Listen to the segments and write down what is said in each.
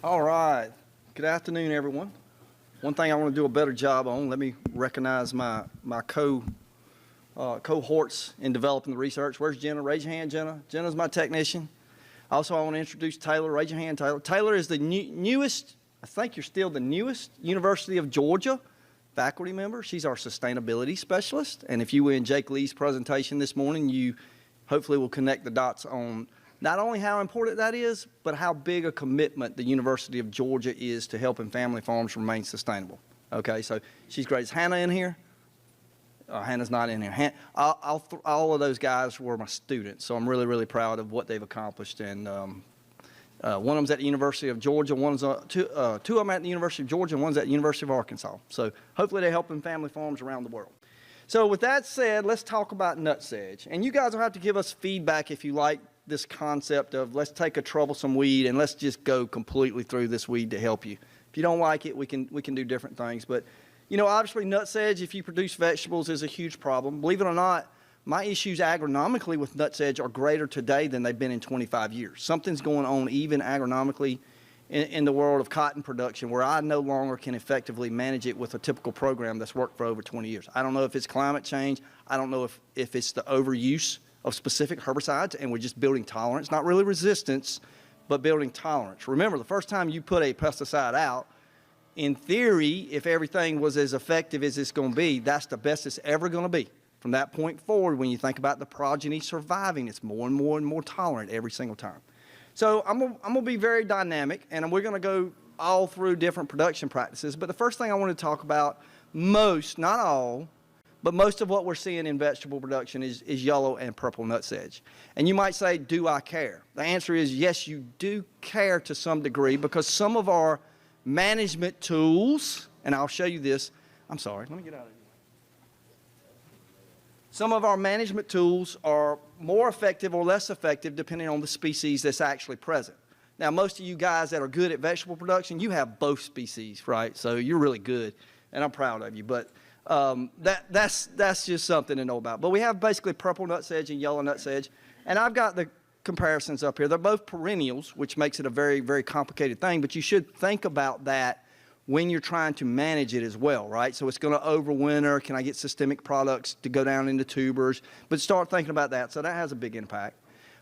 All right. Good afternoon, everyone. One thing I want to do a better job on, let me recognize my cohorts in developing the research. Where's Jenna? Raise your hand, Jenna. Jenna's my technician. Also, I want to introduce Taylor. Raise your hand, Taylor. Taylor is the newest, I think you're still the newest, University of Georgia faculty member. She's our sustainability specialist. And if you were in Jake Lee's presentation this morning, you hopefully will connect the dots on not only how important that is, but how big a commitment the University of Georgia is to helping family farms remain sustainable. Okay, so she's great. Is Hannah in here? Hannah's not in here. All of those guys were my students, so I'm really, really proud of what they've accomplished. And one of them's at the University of Georgia, two of them at the University of Georgia, and one's at the University of Arkansas. So hopefully they're helping family farms around the world. So with that said, let's talk about nutsedge. And you guys will have to give us feedback if you like this concept of let's take a troublesome weed and let's just go completely through this weed to help you. If you don't like it, we can do different things. But, you know, obviously nutsedge, if you produce vegetables, is a huge problem. Believe it or not, my issues agronomically with nutsedge are greater today than they've been in 25 years. Something's going on even agronomically in the world of cotton production where I no longer can effectively manage it with a typical program that's worked for over 20 years. I don't know if it's climate change. I don't know if it's the overuse of specific herbicides and we're just building tolerance, not really resistance, but building tolerance. Remember, the first time you put a pesticide out, in theory, if everything was as effective as it's going to be, that's the best it's ever going to be. From that point forward, when you think about the progeny surviving, it's more and more and more tolerant every single time. So I'm going to be very dynamic, and we're going to go all through different production practices. But the first thing I want to talk about, most, not all, but most of what we're seeing in vegetable production is yellow and purple nutsedge. And you might say, do I care? The answer is yes, you do care to some degree because some of our management tools, and I'll show you this. I'm sorry, let me get out of here. Some of our management tools are more effective or less effective depending on the species that's actually present. Now, most of you guys that are good at vegetable production, you have both species, right? So you're really good, and I'm proud of you. But that's just something to know about. But we have basically purple nutsedge and yellow nutsedge, and I've got the comparisons up here. They're both perennials, which makes it a very, very complicated thing, but you should think about that when you're trying to manage it as well, right? So it's going to overwinter. Can I get systemic products to go down into tubers? But start thinking about that. So that has a big impact.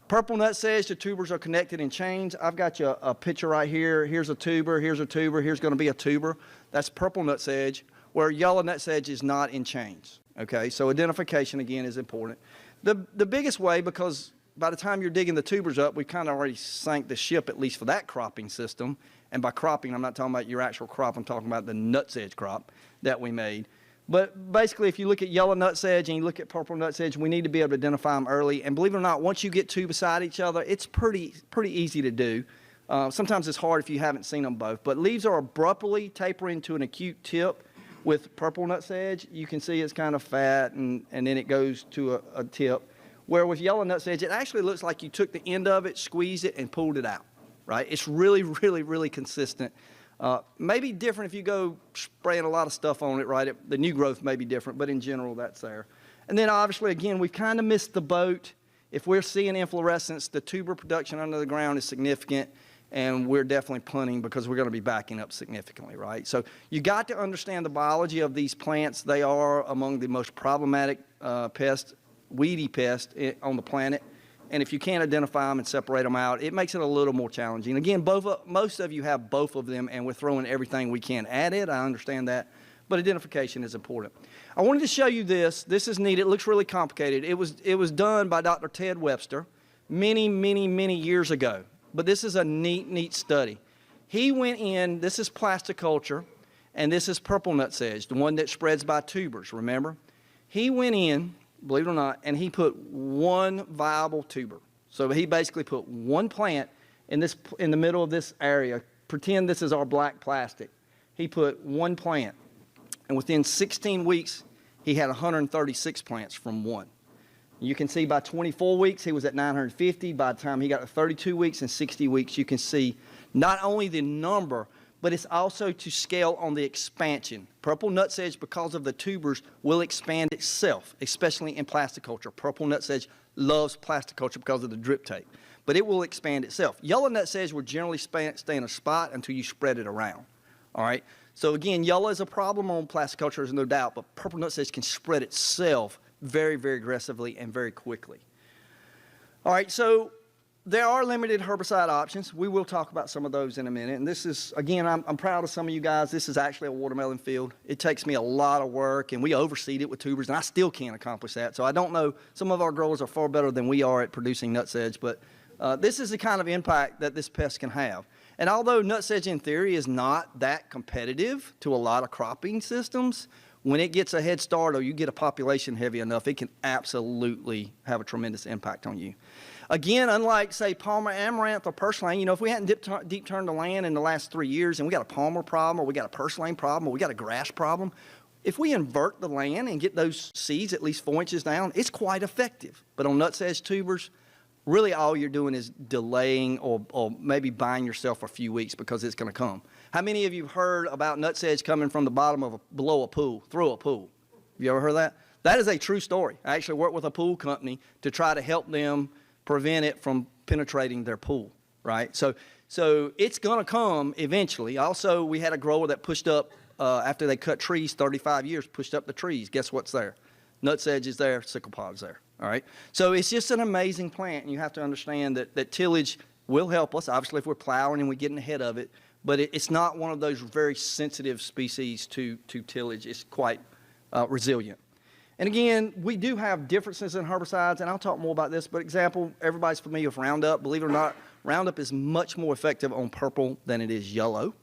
Purple nutsedge, the tubers are connected in chains. I've got you a picture right here. Here's a tuber, here's a tuber, here's going to be a tuber. That's purple nutsedge, where yellow nutsedge is not in chains. Okay, so identification again is important. The biggest way, because by the time you're digging the tubers up, we kind of already sank the ship, at least for that cropping system. And by cropping, I'm not talking about your actual crop, I'm talking about the nutsedge crop that we made. But basically, if you look at yellow nutsedge and you look at purple nutsedge, we need to be able to identify them early. And believe it or not, once you get two beside each other, it's pretty easy to do. Sometimes it's hard if you haven't seen them both. But leaves are abruptly tapering to an acute tip. With purple nutsedge, you can see it's kind of fat, and then it goes to a tip. Where with yellow nutsedge, it actually looks like you took the end of it, squeezed it, and pulled it out, right? It's really, really, really consistent. Maybe different if you go spraying a lot of stuff on it, right? The new growth may be different, but in general, that's there. And then obviously, again, we've kind of missed the boat. If we're seeing inflorescence, the tuber production under the ground is significant, and we're definitely punting because we're going to be backing up significantly, right? So you got to understand the biology of these plants. They are among the most problematic weedy pests on the planet. And if you can't identify them and separate them out, it makes it a little more challenging. Again, most of you have both of them, and we're throwing everything we can at it. I understand that. But identification is important. I wanted to show you this. This is neat. It looks really complicated. It was done by Dr. Ted Webster many, many, many years ago. But this is a neat study. He went in, this is plasticulture, and this is purple nutsedge, the one that spreads by tubers, remember? He went in, believe it or not, and he put one viable tuber. So he basically put one plant in the middle of this area. Pretend this is our black plastic. He put one plant, and within 16 weeks, he had 136 plants from one. You can see by 24 weeks, he was at 950. By the time he got to 32 weeks and 60 weeks, you can see not only the number, but it's also to scale on the expansion. Purple nutsedge, because of the tubers, will expand itself, especially in plasticulture. Purple nutsedge loves plasticulture because of the drip tape. but it will expand itself. Yellow nutsedge will generally stay in a spot until you spread it around, all right? So again, yellow is a problem on plasticulture, there's no doubt, but purple nutsedge can spread itself very, very aggressively and very quickly. All right, so there are limited herbicide options. We will talk about some of those in a minute. And this is, again, I'm proud of some of you guys. This is actually a watermelon field. It takes me a lot of work, and we overseed it with tubers, and I still can't accomplish that. So I don't know, some of our growers are far better than we are at producing nutsedge, but this is the kind of impact that this pest can have. And although nutsedge in theory is not that competitive to a lot of cropping systems, when it gets a head start or you get a population heavy enough, it can absolutely have a tremendous impact on you. Again, unlike, say, Palmer amaranth or purslane, you know, if we hadn't deep turned the land in the last 3 years and we got a Palmer problem or we got a purslane problem or we got a grass problem, if we invert the land and get those seeds at least 4 inches down, it's quite effective. But on nutsedge tubers, really all you're doing is delaying or maybe buying yourself a few weeks because it's going to come. How many of you have heard about nutsedge coming from the bottom of below a pool, through a pool? Have you ever heard that? That is a true story. I actually worked with a pool company to try to help them prevent it from penetrating their pool, right? So it's going to come eventually. Also, we had a grower that pushed up, after they cut trees 35 years, pushed up the trees. Guess what's there? Nutsedge is there, sickle pod's there, all right? So it's just an amazing plant, and you have to understand that tillage will help us, obviously, if we're plowing and we're getting ahead of it, but it's not one of those very sensitive species to tillage. It's quite resilient. And again, we do have differences in herbicides, and I'll talk more about this, but example, everybody's familiar with Roundup. Believe it or not, Roundup is much more effective on purple than it is yellow.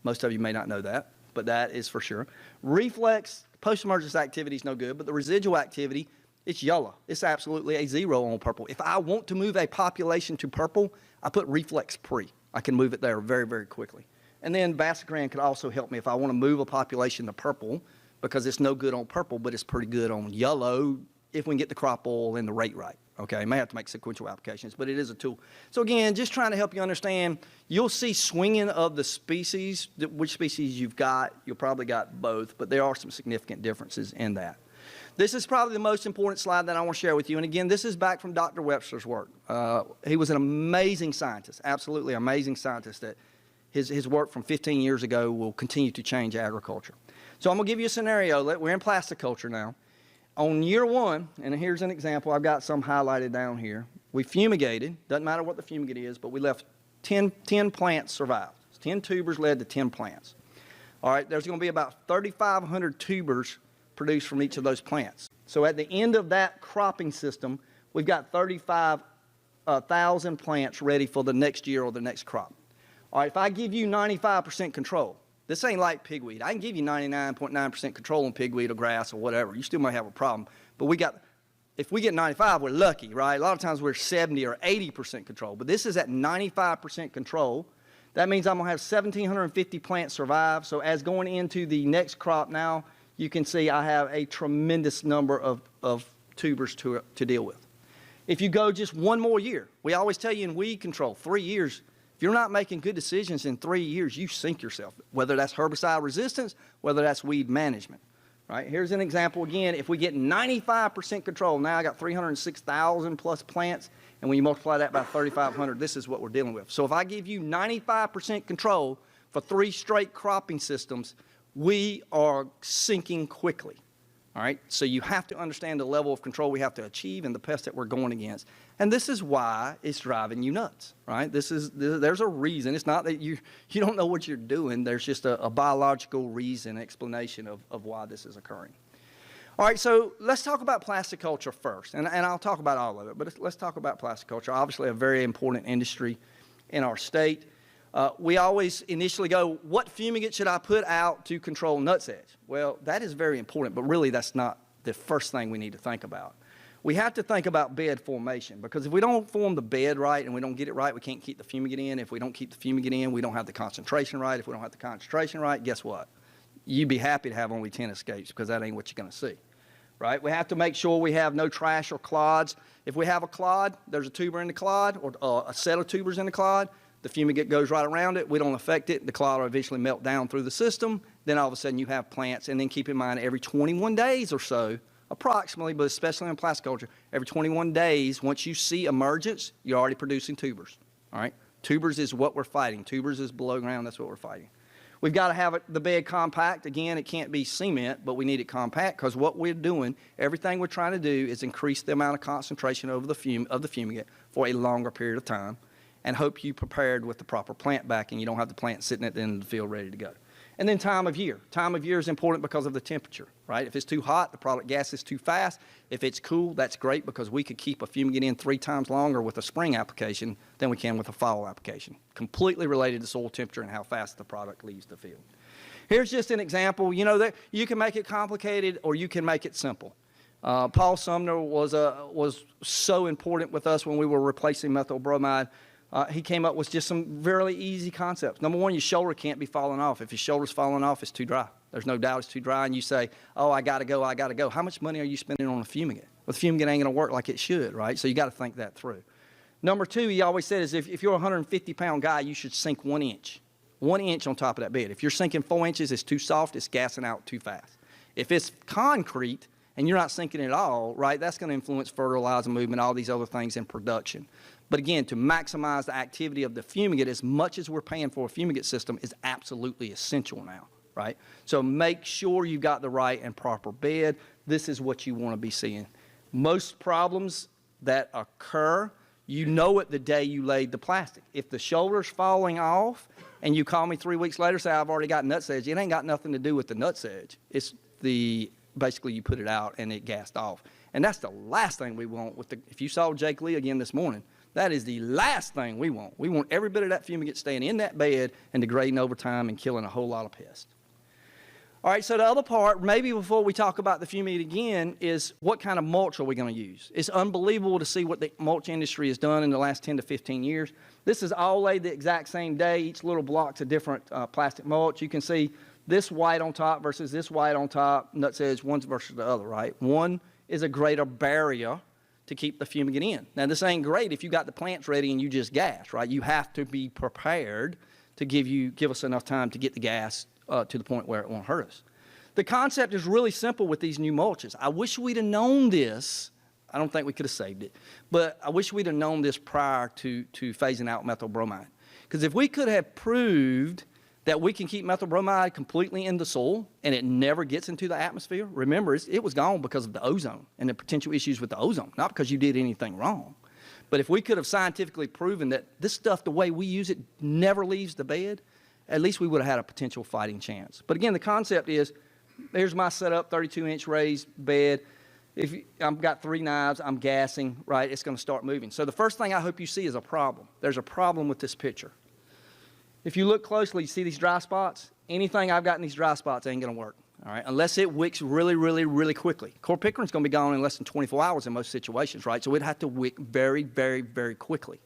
Most of you may not know that, but that is for sure. Reflex, post-emergence activity is no good, but the residual activity, it's yellow. It's absolutely a 0 on purple. If I want to move a population to purple, I put Reflex pre. I can move it there very, very quickly. And then Basicran could also help me if I want to move a population to purple, because it's no good on purple, but it's pretty good on yellow if we can get the crop oil and the rate right. Okay, may have to make sequential applications, but it is a tool. So again, just trying to help you understand, you'll see swinging of the species, which species you've got. You'll probably got both, but there are some significant differences in that. This is probably the most important slide that I want to share with you. And again, this is back from Dr. Webster's work. He was an amazing scientist, absolutely amazing scientist that his work from 15 years ago will continue to change agriculture. So I'm going to give you a scenario. We're in plasticulture now. On year 1, and here's an example. I've got some highlighted down here. We fumigated. Doesn't matter what the fumigate is, but we left 10 plants survived. 10 tubers led to 10 plants. All right, there's going to be about 3,500 tubers produced from each of those plants. So at the end of that cropping system, we've got 35,000 plants ready for the next year or the next crop. All right, if I give you 95% control, this ain't like pigweed. I can give you 99.9% control on pigweed or grass or whatever. You still might have a problem. But if we get 95, we're lucky, right? A lot of times we're 70 or 80% control. But this is at 95% control. That means I'm going to have 1,750 plants survive. So as going into the next crop now, you can see I have a tremendous number of tubers to deal with. If you go just one more year, we always tell you in weed control, 3 years, if you're not making good decisions in 3 years, you sink yourself, whether that's herbicide resistance, whether that's weed management. Right? Here's an example again. If we get 95% control, now I got 306,000 plus plants, and when you multiply that by 3,500, this is what we're dealing with. So if I give you 95% control for 3 straight cropping systems, we are sinking quickly. All right? So you have to understand the level of control we have to achieve and the pest that we're going against. And this is why it's driving you nuts, right? There's a reason. It's not that you don't know what you're doing. There's just a biological reason, explanation of why this is occurring. All right, so let's talk about plasticulture first. And I'll talk about all of it, but let's talk about plasticulture. Obviously a very important industry in our state. We always initially go, what fumigant should I put out to control nutsedge? Well, that is very important, but really that's not the first thing we need to think about. We have to think about bed formation, because if we don't form the bed right and we don't get it right, we can't keep the fumigant in. If we don't keep the fumigant in, we don't have the concentration right. If we don't have the concentration right, guess what? You'd be happy to have only 10 escapes, because that ain't what you're going to see, right? We have to make sure we have no trash or clods. If we have a clod, there's a tuber in the clod or a set of tubers in the clod, the fumigant goes right around it. We don't affect it. The clod will eventually melt down through the system. Then all of a sudden you have plants. And then keep in mind, every 21 days or so, approximately, but especially in plasticulture, every 21 days, once you see emergence, you're already producing tubers, all right? Tubers is what we're fighting. Tubers is below ground, that's what we're fighting. We've got to have the bed compact. Again, it can't be cement, but we need it compact because what we're doing, everything we're trying to do is increase the amount of concentration over the fumigant for a longer period of time and hope you prepared with the proper plant backing. You don't have the plant sitting at the end of the field ready to go. And then time of year. Time of year is important because of the temperature, right? If it's too hot, the product gases too fast. If it's cool, that's great because we could keep a fumigant in 3 times longer with a spring application than we can with a fall application. Completely related to soil temperature and how fast the product leaves the field. Here's just an example. You know, that you can make it complicated or you can make it simple. Paul Sumner was so important with us when we were replacing methyl bromide. He came up with just some very easy concepts. Number one, your shoulder can't be falling off. If your shoulder's falling off, it's too dry. There's no doubt it's too dry, and you say, oh, I got to go, I got to go. How much money are you spending on a fumigant? Well, the fumigant ain't going to work like it should, right? So you got to think that through. Number two, he always said is if you're a 150-pound guy, you should sink 1 inch. 1 inch on top of that bed. If you're sinking 4 inches, it's too soft, it's gassing out too fast. If it's concrete and you're not sinking at all, right, that's going to influence fertilizer movement, all these other things in production. But again, to maximize the activity of the fumigant as much as we're paying for a fumigant system is absolutely essential now, right? So make sure you've got the right and proper bed. This is what you want to be seeing. Most problems that occur, you know it the day you laid the plastic. If the shoulder's falling off and you call me 3 weeks later say I've already got nutsedge, it ain't got nothing to do with the nutsedge. It's basically you put it out and it gassed off. And that's the last thing we want with if you saw Jake Lee again this morning, that is the last thing we want. We want every bit of that fumigant staying in that bed and degrading over time and killing a whole lot of pests. All right, so the other part, maybe before we talk about the fumigant again, is what kind of mulch are we going to use? It's unbelievable to see what the mulch industry has done in the last 10 to 15 years. This is all laid the exact same day. Each little block's a different plastic mulch. You can see this white on top versus this white on top. Nutsedge, one's versus the other, right? One is a greater barrier to keep the fumigant in. Now, this ain't great if you got the plants ready and you just gas, right? You have to be prepared to give us enough time to get the gas to the point where it won't hurt us. The concept is really simple with these new mulches. I wish we'd have known this. I don't think we could have saved it, but I wish we'd have known this prior to phasing out methyl bromide. Because if we could have proved that we can keep methyl bromide completely in the soil and it never gets into the atmosphere, remember, it was gone because of the ozone and the potential issues with the ozone, not because you did anything wrong. But if we could have scientifically proven that this stuff, the way we use it, never leaves the bed, at least we would have had a potential fighting chance. But again, the concept is, here's my setup, 32-inch raised bed. I've got 3 knives, I'm gassing, right? It's going to start moving. So the first thing I hope you see is a problem. There's a problem with this picture. If you look closely, you see these dry spots? Anything I've got in these dry spots ain't going to work, all right, unless it wicks really, really, really quickly. Chlorpicrin's going to be gone in less than 24 hours in most situations, right? So it'd have to wick very, very, very quickly.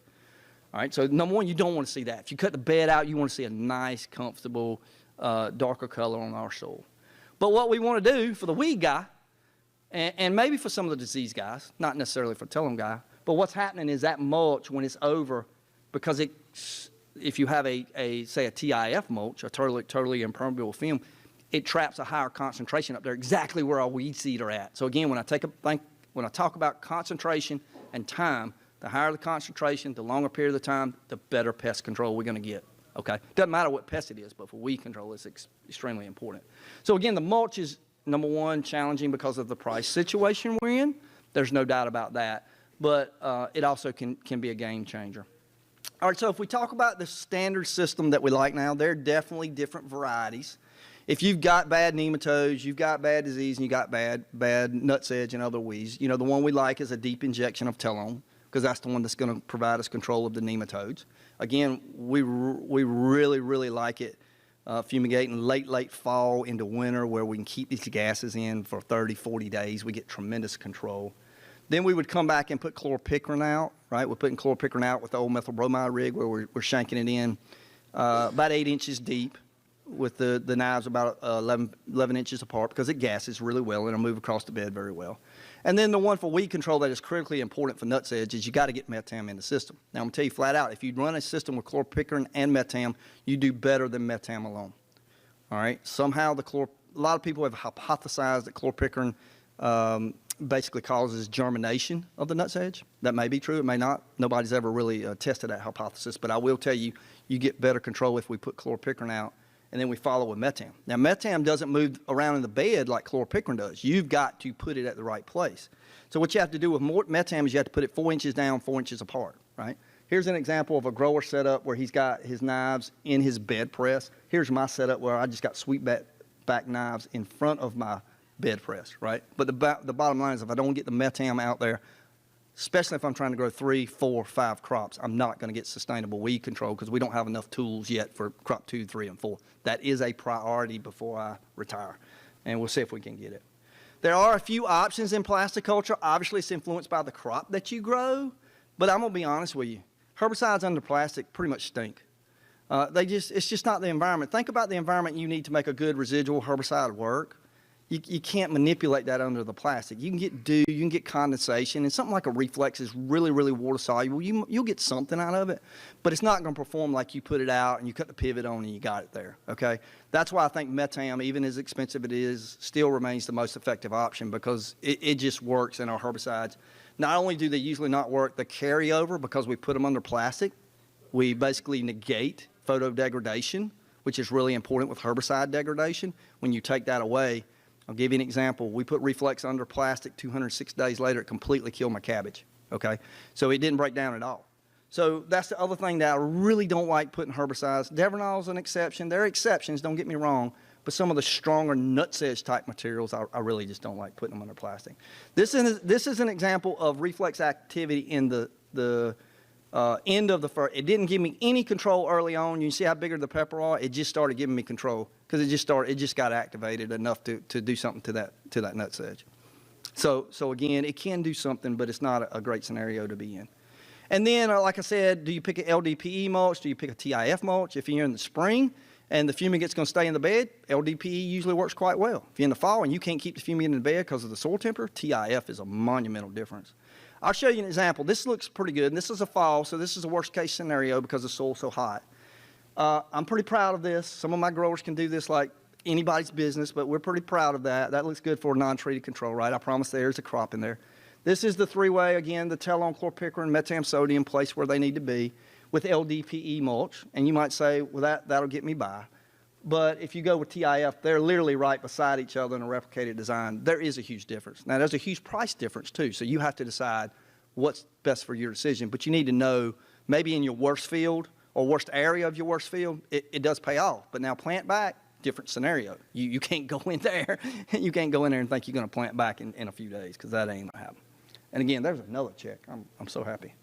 All right, so number one, you don't want to see that. If you cut the bed out, you want to see a nice, comfortable, darker color on our soil. But what we want to do for the weed guy, and maybe for some of the disease guys, not necessarily for tillum guy, but what's happening is that mulch, when it's over, because if you have say a TIF mulch, a totally impermeable film, it traps a higher concentration up there, exactly where our weed seed are at. So again, when I talk about concentration and time, the higher the concentration, the longer period of time, the better pest control we're going to get. Okay, doesn't matter what pest it is, but for weed control, it's extremely important. So again, the mulch is number one challenging because of the price situation we're in. There's no doubt about that, but it also can be a game changer. All right, so if we talk about the standard system that we like now, there are definitely different varieties. If you've got bad nematodes, you've got bad disease, and you got bad nutsedge and other weeds, you know, the one we like is a deep injection of telone, because that's the one that's going to provide us control of the nematodes. Again, we really, really like it fumigating late fall into winter where we can keep these gases in for 30, 40 days. We get tremendous control. Then we would come back and put chlorpicrin out, right? We're putting chlorpicrin out with the old methyl bromide rig where we're shanking it in about 8 inches deep with the knives about 11 inches apart because it gases really well and it'll move across the bed very well. And then the one for weed control that is critically important for nutsedge is you got to get metam in the system. Now, I'm going to tell you flat out, if you run a system with chlorpicrin and metam, you do better than metam alone. All right? Somehow a lot of people have hypothesized that chlorpicrin basically causes germination of the nutsedge. That may be true, it may not. Nobody's ever really tested that hypothesis, but I will tell you, you get better control if we put chlorpicrin out and then we follow with metam. Now, metam doesn't move around in the bed like chlorpicrin does. You've got to put it at the right place. So what you have to do with metam is you have to put it 4 inches down, 4 inches apart, right? Here's an example of a grower setup where he's got his knives in his bed press. Here's my setup where I just got sweep back knives in front of my bed press, right? But the bottom line is if I don't get the metam out there, especially if I'm trying to grow 3, 4, 5 crops, I'm not going to get sustainable weed control because we don't have enough tools yet for crop 2, 3, and 4. That is a priority before I retire, and we'll see if we can get it. There are a few options in plasticulture. Obviously, it's influenced by the crop that you grow, but I'm going to be honest with you. Herbicides under plastic pretty much stink. It's just not the environment. Think about the environment you need to make a good residual herbicide work. You can't manipulate that under the plastic. You can get dew, you can get condensation, and something like a reflex is really, really water soluble. You'll get something out of it, but it's not going to perform like you put it out and you cut the pivot on and you got it there, okay? That's why I think metam, even as expensive it is, still remains the most effective option because it just works in our herbicides. Not only do they usually not work, the carryover, because we put them under plastic, we basically negate photodegradation, which is really important with herbicide degradation. When you take that away, I'll give you an example. We put Reflex under plastic, 206 days later, it completely killed my cabbage, okay? So it didn't break down at all. So that's the other thing that I really don't like putting herbicides. Devernal's an exception. There are exceptions, don't get me wrong, but some of the stronger nutsedge type materials, I really just don't like putting them under plastic. This is an example of Reflex activity in the end of the first. It didn't give me any control early on. You see how bigger the pepper are? It just started giving me control because it just got activated enough to do something to that nutsedge. So again, it can do something, but it's not a great scenario to be in. And then, like I said, do you pick an LDPE mulch? Do you pick a TIF mulch? If you're in the spring and the fumigant's going to stay in the bed, LDPE usually works quite well. If you're in the fall and you can't keep the fumigant in the bed because of the soil temperature, TIF is a monumental difference. I'll show you an example. This looks pretty good, and this is a fall, so this is a worst-case scenario because the soil's so hot. I'm pretty proud of this. Some of my growers can do this like anybody's business, but we're pretty proud of that. That looks good for non-treated control, right? I promise there's a crop in there. This is the three-way, again, the Telon, chlorpicrin, metam, sodium, placed where they need to be with LDPE mulch. And you might say, well, that'll get me by. But if you go with TIF, they're literally right beside each other in a replicated design. There is a huge difference. Now, there's a huge price difference, too, so you have to decide what's best for your decision. But you need to know, maybe in your worst field or worst area of your worst field, it does pay off. But now plant back, different scenario. You can't go in there. You can't go in there and think you're going to plant back in a few days because that ain't going to happen. And again, there's another check. I'm so happy.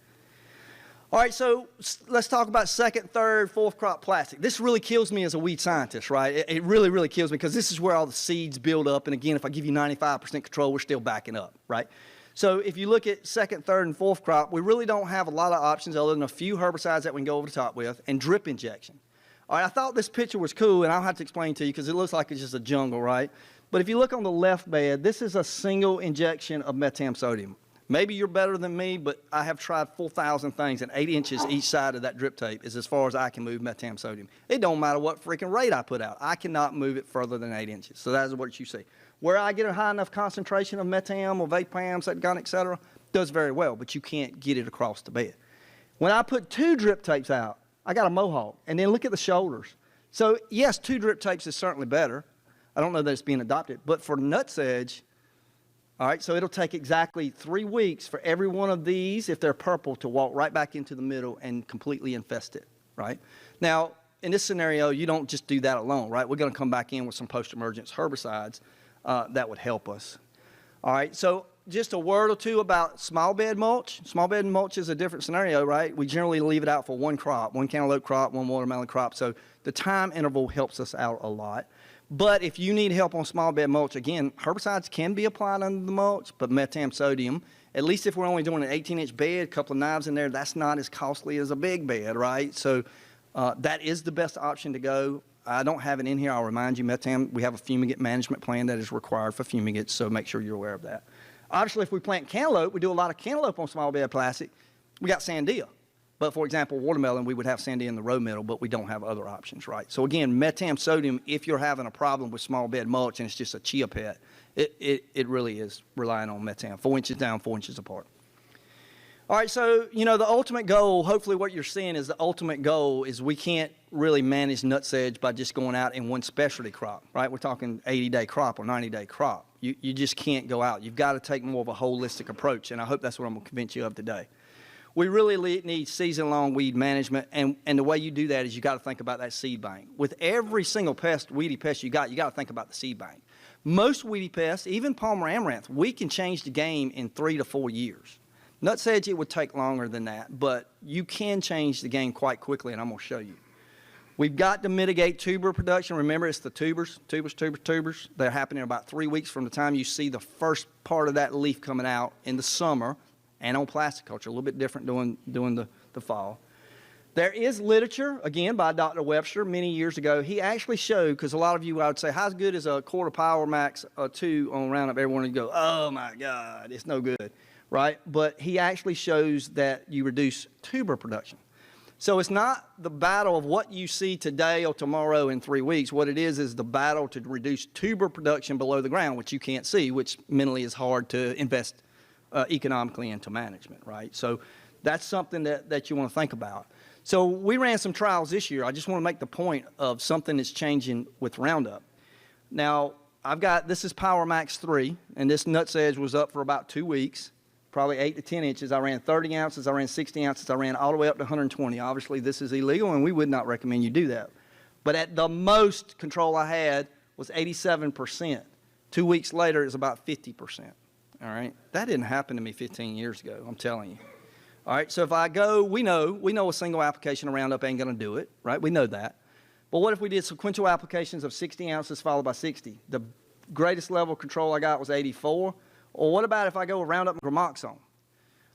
All right, so let's talk about second, third, fourth crop plastic. This really kills me as a weed scientist, right? It really, really kills me because this is where all the seeds build up. And again, if I give you 95% control, we're still backing up, right? So if you look at second, third, and fourth crop, we really don't have a lot of options other than a few herbicides that we can go over the top with and drip injection. All right, I thought this picture was cool, and I'll have to explain to you because it looks like it's just a jungle, right? But if you look on the left bed, this is a single injection of metam sodium. Maybe you're better than me, but I have tried 4,000 things, and 8 inches each side of that drip tape is as far as I can move metam sodium. It don't matter what freaking rate I put out. I cannot move it further than 8 inches. So that's what you see. Where I get a high enough concentration of metam or vapam, setgun, et cetera, does very well, but you can't get it across the bed. When I put 2 drip tapes out, I got a mohawk, and then look at the shoulders. So yes, 2 drip tapes is certainly better. I don't know that it's being adopted, but for nutsedge, all right, so it'll take exactly 3 weeks for every one of these, if they're purple, to walk right back into the middle and completely infest it, right? Now, in this scenario, you don't just do that alone, right? We're going to come back in with some post-emergence herbicides that would help us. All right, so just a word or two about small bed mulch. Small bed mulch is a different scenario, right? We generally leave it out for 1 crop, 1 cantaloupe crop, 1 watermelon crop, so the time interval helps us out a lot. But if you need help on small bed mulch, again, herbicides can be applied under the mulch, but metam sodium, at least if we're only doing an 18-inch bed, a couple of knives in there, that's not as costly as a big bed, right? So that is the best option to go. I don't have it in here. I'll remind you, metam, we have a fumigant management plan that is required for fumigants, so make sure you're aware of that. Obviously, if we plant cantaloupe, we do a lot of cantaloupe on small bed plastic. We got sandia. But for example, watermelon, we would have sandy in the row middle, but we don't have other options, right? So again, metam sodium, if you're having a problem with small bed mulch and it's just a chia pet, it really is relying on metam, 4 inches down, 4 inches apart. All right, so, you know, the ultimate goal, hopefully what you're seeing is the ultimate goal is we can't really manage nutsedge by just going out in one specialty crop, right? We're talking 80-day crop or 90-day crop. You just can't go out. You've got to take more of a holistic approach, and I hope that's what I'm going to convince you of today. We really need season-long weed management, and the way you do that is you got to think about that seed bank. With every single pest, weedy pest you got to think about the seed bank. Most weedy pests, even Palmer amaranth, we can change the game in 3 to 4 years. Nutsedge, it would take longer than that, but you can change the game quite quickly, and I'm going to show you. We've got to mitigate tuber production. Remember, it's the tubers. They're happening in about 3 weeks from the time you see the first part of that leaf coming out in the summer, and on plastic culture, a little bit different during the fall. There is literature, again, by Dr. Webster many years ago. He actually showed, because a lot of you, I would say, how good is a quarter Power Max 2 on Roundup? Everyone would go, oh my God, it's no good, right? But he actually shows that you reduce tuber production. So it's not the battle of what you see today or tomorrow in 3 weeks. What it is the battle to reduce tuber production below the ground, which you can't see, which mentally is hard to invest economically into management, right? So that's something that you want to think about. So we ran some trials this year. I just want to make the point of something that's changing with Roundup. Now, this is Power Max 3, and this nutsedge was up for about 2 weeks, probably 8 to 10 inches. I ran 30 ounces, I ran 60 ounces, I ran all the way up to 120. Obviously, this is illegal, and we would not recommend you do that. But at the most control I had was 87%. 2 weeks later, it was about 50%. All right? That didn't happen to me 15 years ago, I'm telling you. All right, so if I go, we know a single application of Roundup ain't going to do it, right? We know that. But what if we did sequential applications of 60 ounces followed by 60? The greatest level of control I got was 84. Or what about if I go with Roundup and Gramoxone?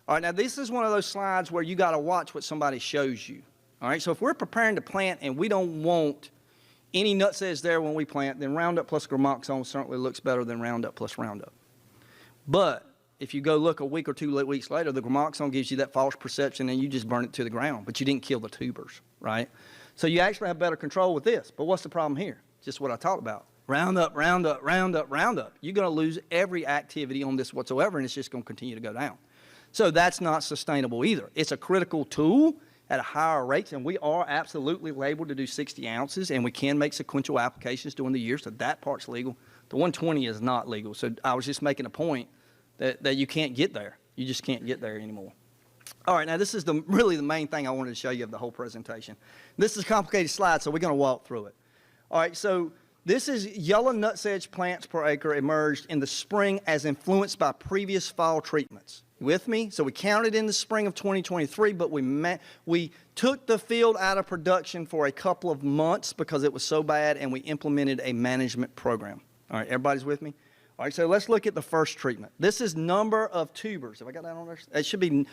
All right, now this is one of those slides where you got to watch what somebody shows you. All right, so if we're preparing to plant and we don't want any nutsedge there when we plant, then Roundup plus Gramoxone certainly looks better than Roundup plus Roundup. But if you go look a week or 2 weeks later, the Gramoxone gives you that false perception and you just burn it to the ground, but you didn't kill the tubers, right? So you actually have better control with this. But what's the problem here? Just what I talked about. Roundup, Roundup, Roundup, Roundup. You're going to lose every activity on this whatsoever, and it's just going to continue to go down. So that's not sustainable either. It's a critical tool at a higher rate, and we are absolutely labeled to do 60 ounces, and we can make sequential applications during the year, so that part's legal. The 120 is not legal. So I was just making a point that you can't get there. You just can't get there anymore. All right, now this is really the main thing I wanted to show you of the whole presentation. This is a complicated slide, so we're going to walk through it. All right, so this is yellow nutsedge plants per acre emerged in the spring as influenced by previous fall treatments. You with me? So we counted in the spring of 2023, but we took the field out of production for a couple of months because it was so bad, and we implemented a management program. All right, everybody's with me? All right, so let's look at the first treatment. This is number of tubers. Have I got that on there? It should be,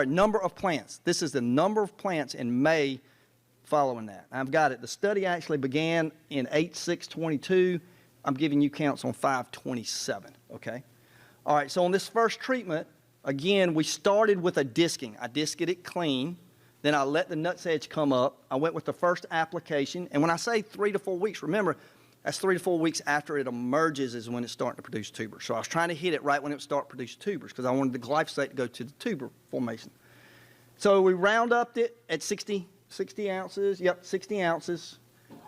number of plants. This is the number of plants in May following that. I've got it. The study actually began in 8/6/22. I'm giving you counts on 5/27, okay? All right, so on this first treatment, again, we started with a disking. I disked it clean. Then I let the nutsedge come up. I went with the first application. And when I say 3 to 4 weeks, remember, that's 3 to 4 weeks after it emerges is when it's starting to produce tubers. So I was trying to hit it right when it started producing tubers because I wanted the glyphosate to go to the tuber formation. So we round-upped it at 60 ounces. Yep, 60 ounces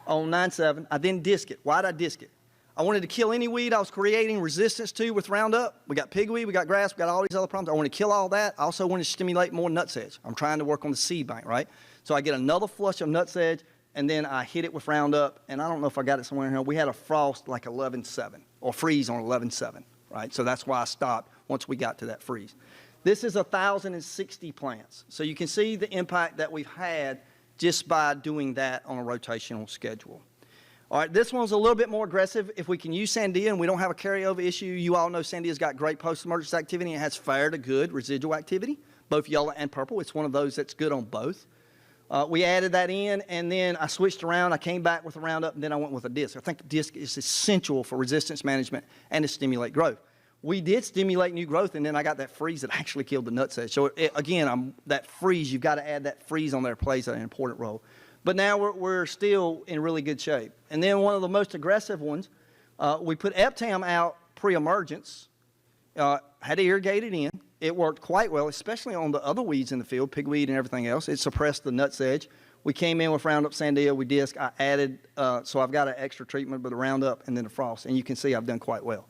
on 9/7. I then disc it. Why did I disc it? I wanted to kill any weed I was creating resistance to with Roundup. We got pigweed, we got grass, we got all these other problems. I wanted to kill all that. I also wanted to stimulate more nutsedge. I'm trying to work on the seed bank, right? So I get another flush of nutsedge, and then I hit it with Roundup, and I don't know if I got it somewhere in here. We had a frost like 11/7, or freeze on 11/7, right? So that's why I stopped once we got to that freeze. This is 1,060 plants. So you can see the impact that we've had just by doing that on a rotational schedule. All right, this one's a little bit more aggressive. If we can use Sandia and we don't have a carryover issue, you all know Sandia's got great post-emergence activity and it has fair to good residual activity, both yellow and purple. It's one of those that's good on both. We added that in, and then I switched around. I came back with a Roundup, and then I went with a disc. I think the disc is essential for resistance management and to stimulate growth. we did stimulate new growth, and then I got that freeze that actually killed the nutsedge. So again, that freeze, you've got to add that freeze on there, plays an important role. But now we're still in really good shape. And then one of the most aggressive ones, we put Eptam out pre-emergence, had to irrigate it in. It worked quite well, especially on the other weeds in the field, pigweed and everything else. It suppressed the nutsedge. We came in with Roundup Sandia, we disc, I added, so I've got an extra treatment with the Roundup and then the frost, and you can see I've done quite well.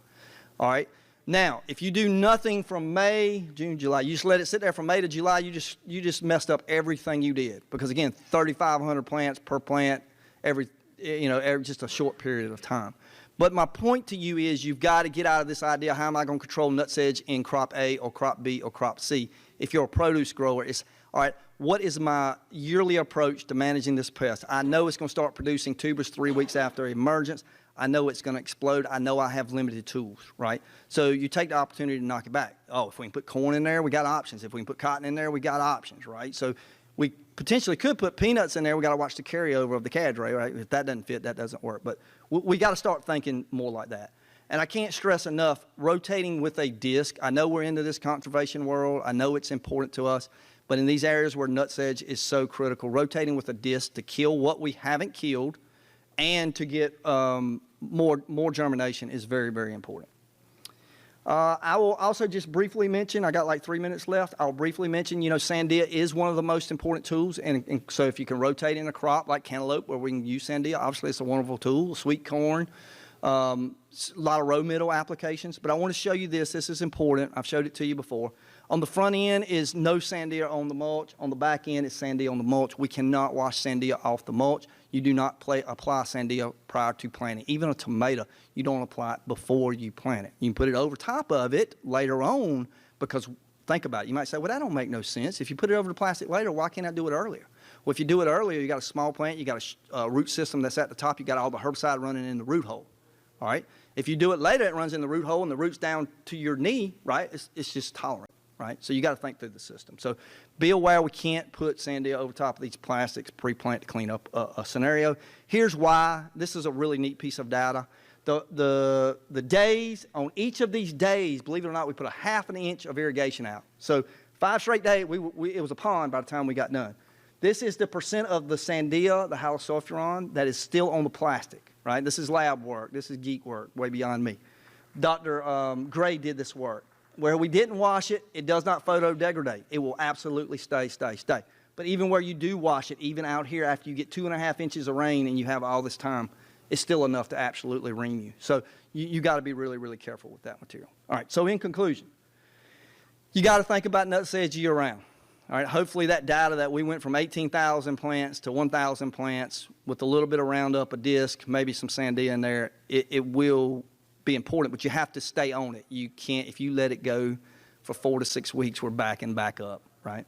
All right. Now, if you do nothing from May, June, July, you just let it sit there from May to July, you just messed up everything you did. Because again, 3,500 plants per plant, every just a short period of time. But my point to you is you've got to get out of this idea, how am I going to control nutsedge in crop A or crop B or crop C? If you're a produce grower, it's, all right, what is my yearly approach to managing this pest? I know it's going to start producing tubers 3 weeks after emergence. I know it's going to explode. I know I have limited tools, right? So you take the opportunity to knock it back. Oh, if we can put corn in there, we got options. If we can put cotton in there, we got options, right? So we potentially could put peanuts in there. We got to watch the carryover of the cadre, right? If that doesn't fit, that doesn't work. But we got to start thinking more like that. And I can't stress enough, rotating with a disc. I know we're into this conservation world. I know it's important to us. But in these areas where nutsedge is so critical, rotating with a disc to kill what we haven't killed and to get more germination is very, very important. I will also just briefly mention, I got like 3 minutes left, I'll briefly mention, Sandia is one of the most important tools, and so if you can rotate in a crop like cantaloupe where we can use Sandia, obviously it's a wonderful tool, sweet corn, a lot of row middle applications, but I want to show you this is important, I've showed it to you before. On the front end is no Sandia on the mulch. On the back end is Sandia on the mulch. We cannot wash Sandia off the mulch. You do not apply Sandia prior to planting. Even a tomato, you don't apply it before you plant it. You can put it over top of it later on because, think about it, you might say, well, that don't make no sense. If you put it over the plastic later, why can't I do it earlier? Well, if you do it earlier, you got a small plant, you got a root system that's at the top, you got all the herbicide running in the root hole, all right? If you do it later, it runs in the root hole and the root's down to your knee, right? It's just tolerant. Right? So you got to think through the system. So be aware we can't put Sandia over top of these plastics pre-plant to clean up a scenario. Here's why. This is a really neat piece of data. The days, on each of these days, believe it or not, we put a ½ an inch of irrigation out. So 5 straight days, it was a pond by the time we got done. This is the percent of the Sandia, the halosulfuron, that is still on the plastic. Right? This is lab work. This is geek work, way beyond me. Dr. Gray did this work. Where we didn't wash it, it does not photodegrade. It will absolutely stay. But even where you do wash it, even out here after you get 2.5 inches of rain and you have all this time, it's still enough to absolutely ream you. So you got to be really, really careful with that material. All right, so in conclusion, you got to think about nutsedge year round. All right, hopefully that data that we went from 18,000 plants to 1,000 plants with a little bit of Roundup, a disc, maybe some Sandia in there, it will be important, but you have to stay on it. You can't, if you let it go for 4 to 6 weeks, we're backing back up, right?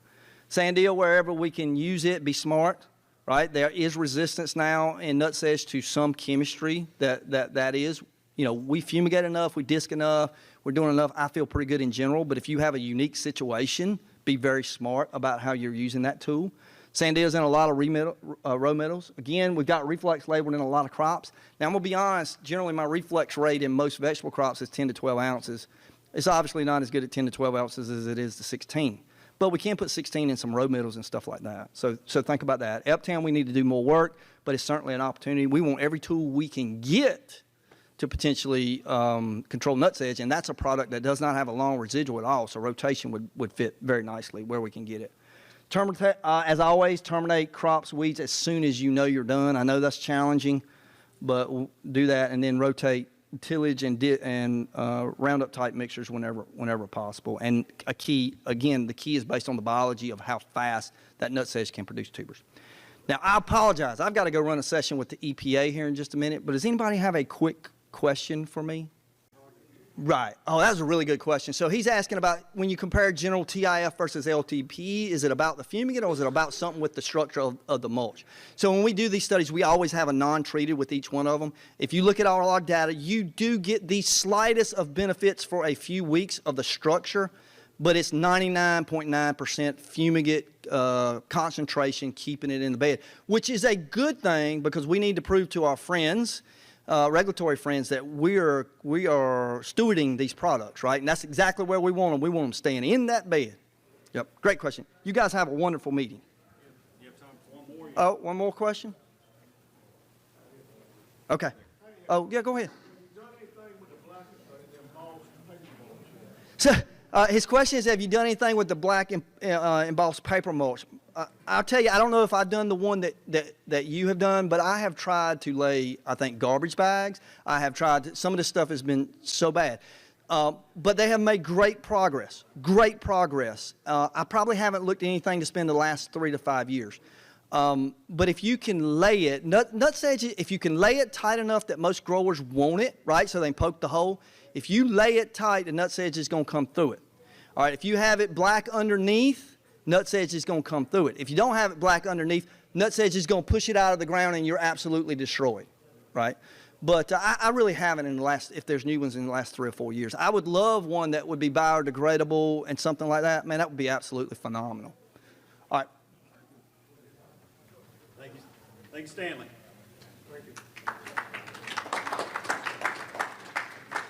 Sandia, wherever we can use it, be smart, right? There is resistance now in nutsedge to some chemistry that is, we fumigate enough, we disc enough, we're doing enough. I feel pretty good in general, but if you have a unique situation, be very smart about how you're using that tool. Sandia's in a lot of row middles. Again, we've got reflex labeled in a lot of crops. Now, I'm going to be honest, generally my reflex rate in most vegetable crops is 10 to 12 ounces. It's obviously not as good at 10 to 12 ounces as it is to 16. But we can put 16 in some row middles and stuff like that. So think about that. Eptam, we need to do more work, but it's certainly an opportunity. We want every tool we can get to potentially control nutsedge, and that's a product that does not have a long residual at all, so rotation would fit very nicely where we can get it. As always, terminate crops, weeds as soon as you know you're done. I know that's challenging, but we'll do that, and then rotate tillage and Roundup type mixtures whenever possible. And the key is based on the biology of how fast that nutsedge can produce tubers. Now, I apologize. I've got to go run a session with the EPA here in just a minute, but does anybody have a quick question for me? Right. Oh, that was a really good question. So he's asking about when you compare general TIF versus LTP, is it about the fumigant or is it about something with the structure of the mulch? So when we do these studies, we always have a non-treated with each one of them. If you look at our log data, you do get the slightest of benefits for a few weeks of the structure, but it's 99.9% fumigate concentration keeping it in the bed, which is a good thing because we need to prove to our friends regulatory friends that we are stewarding these products, right? And that's exactly where we want them. We want them staying in that bed. Yep, great question. You guys have a wonderful meeting. You have time for one more? Oh, one more question? Okay. Oh, yeah, go ahead. So his question is, have you done anything with the black embossed paper mulch? I'll tell you, I don't know if I've done the one that you have done, but I have tried to lay, I think, garbage bags. I have tried, some of this stuff has been so bad. But they have made great progress, great progress. I probably haven't looked at anything to spend the last 3 to 5 years. But if you can lay it, nutsedge, if you can lay it tight enough that most growers want it, right, so they can poke the hole, if you lay it tight, the nutsedge is going to come through it. All right, if you have it black underneath, nutsedge is going to come through it. If you don't have it black underneath, nutsedge is going to push it out of the ground and you're absolutely destroyed, right? But I really haven't in the last, if there's new ones in the last 3 or 4 years. I would love one that would be biodegradable and something like that. Man, that would be absolutely phenomenal. All right. Thank you. Thank you, Stanley. Thank you.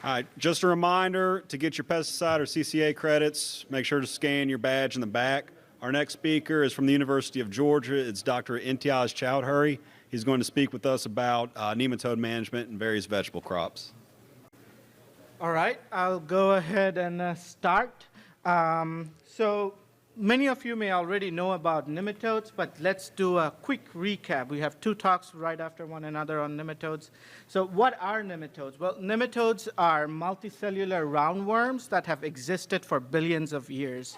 All right, just a reminder, to get your pesticide or CCA credits, make sure to scan your badge in the back. Our next speaker is from the University of Georgia. It's Dr. Imtiaz Chowdhury. He's going to speak with us about nematode management and various vegetable crops. All right, I'll go ahead and start. So many of you may already know about nematodes, but let's do a quick recap. We have 2 talks right after one another on nematodes. So what are nematodes? Well, nematodes are multicellular roundworms that have existed for billions of years.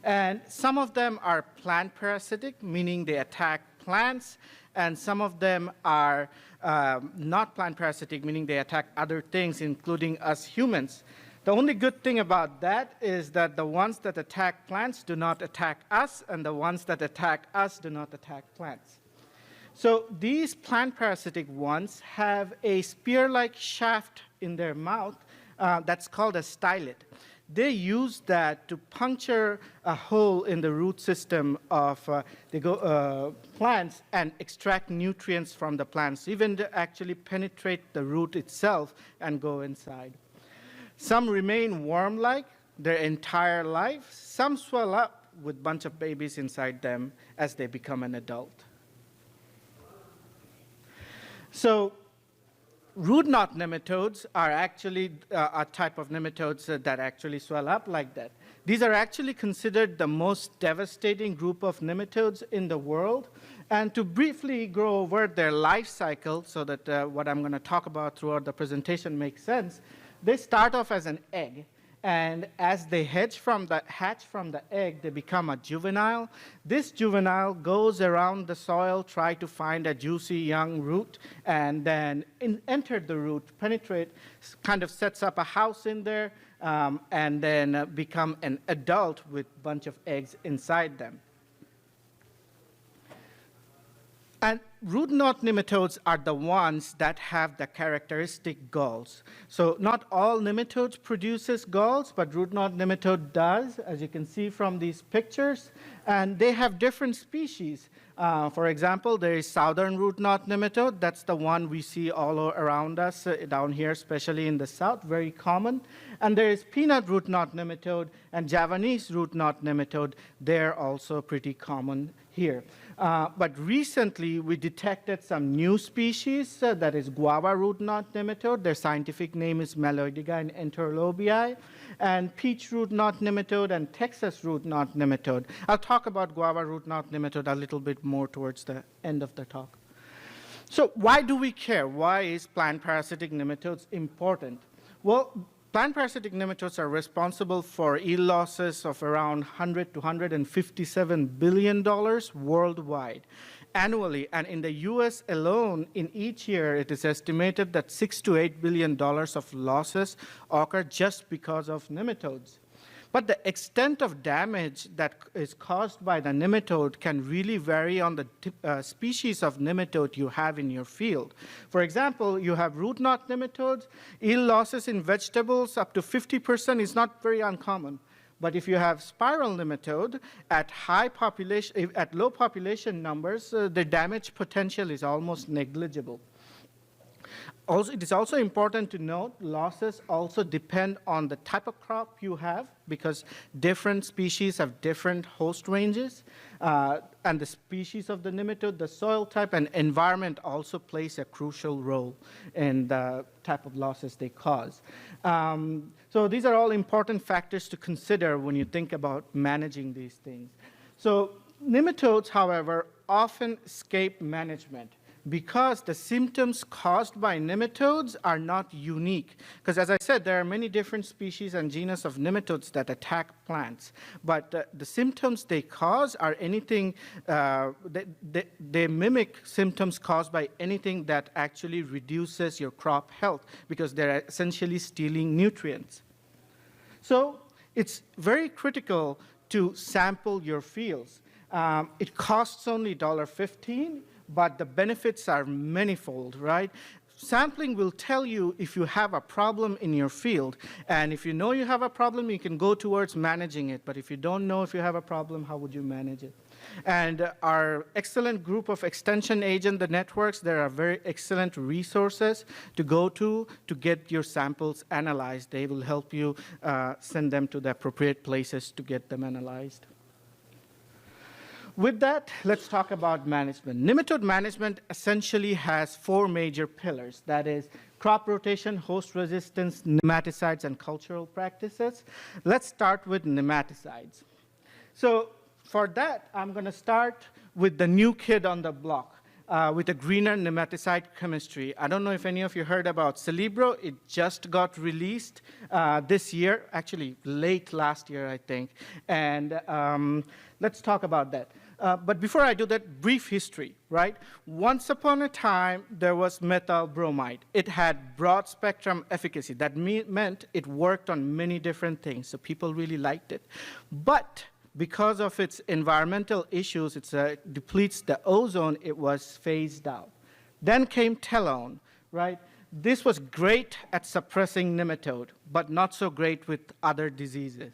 And some of them are plant parasitic, meaning they attack plants, and some of them are not plant parasitic, meaning they attack other things, including us humans. The only good thing about that is that the ones that attack plants do not attack us, and the ones that attack us do not attack plants. So these plant parasitic ones have a spear-like shaft in their mouth that's called a stylet. They use that to puncture a hole in the root system of plants and extract nutrients from the plants, even to actually penetrate the root itself and go inside. Some remain worm-like their entire life. Some swell up with a bunch of babies inside them as they become an adult. So root knot nematodes are actually a type of nematodes that actually swell up like that. These are actually considered the most devastating group of nematodes in the world. And to briefly go over their life cycle so that what I'm going to talk about throughout the presentation makes sense, they start off as an egg. And as they hatch from the egg, they become a juvenile. This juvenile goes around the soil, try to find a juicy young root, and then enter the root, penetrate, kind of sets up a house in there, and then become an adult with a bunch of eggs inside them. And root knot nematodes are the ones that have the characteristic galls. So not all nematodes produces galls, but root knot nematode does, as you can see from these pictures. And they have different species. For example, there is southern root knot nematode. That's the one we see all around us down here, especially in the south, very common. And there is peanut root knot nematode and Javanese root knot nematode. They're also pretty common here. But recently, we detected some new species, that is guava root knot nematode. Their scientific name is Meloidiga enterlobii, and peach root knot nematode and Texas root knot nematode. I'll talk about guava root knot nematode a little bit more towards the end of the talk. So why do we care? Why is plant parasitic nematodes important? Well, plant parasitic nematodes are responsible for yield losses of around $100 to $157 billion worldwide annually. And in the US alone, in each year, it is estimated that $6 to $8 billion of losses occur just because of nematodes. But the extent of damage that is caused by the nematode can really vary on the species of nematode you have in your field. For example, you have root knot nematodes. Yield losses in vegetables up to 50% is not very uncommon. But if you have spiral nematode at low population numbers, the damage potential is almost negligible. Also, it is also important to note losses also depend on the type of crop you have, because different species have different host ranges, and the species of the nematode, the soil type, and environment also plays a crucial role in the type of losses they cause. So these are all important factors to consider when you think about managing these things. So nematodes, however, often escape management because the symptoms caused by nematodes are not unique. Because as I said, there are many different species and genus of nematodes that attack plants. But the symptoms they cause are anything, they mimic symptoms caused by anything that actually reduces your crop health, because they're essentially stealing nutrients. So it's very critical to sample your fields. It costs only $1.15, but the benefits are manifold, right? Sampling will tell you if you have a problem in your field, and if you know you have a problem, you can go towards managing it. But if you don't know if you have a problem, how would you manage it? And our excellent group of extension agent, the networks, there are very excellent resources to go to get your samples analyzed. They will help you send them to the appropriate places to get them analyzed. With that, let's talk about management. Nematode management essentially has 4 major pillars. That is crop rotation, host resistance, nematicides, and cultural practices. Let's start with nematicides. So for that, I'm going to start with the new kid on the block, with a greener nematicide chemistry. I don't know if any of you heard about Celebro. It just got released this year, actually late last year, I think. And let's talk about that. But before I do that, brief history, right? Once upon a time, there was methyl bromide. It had broad spectrum efficacy. That meant it worked on many different things, so people really liked it. But because of its environmental issues, it depletes the ozone, it was phased out. Then came telone, right? This was great at suppressing nematode, but not so great with other diseases.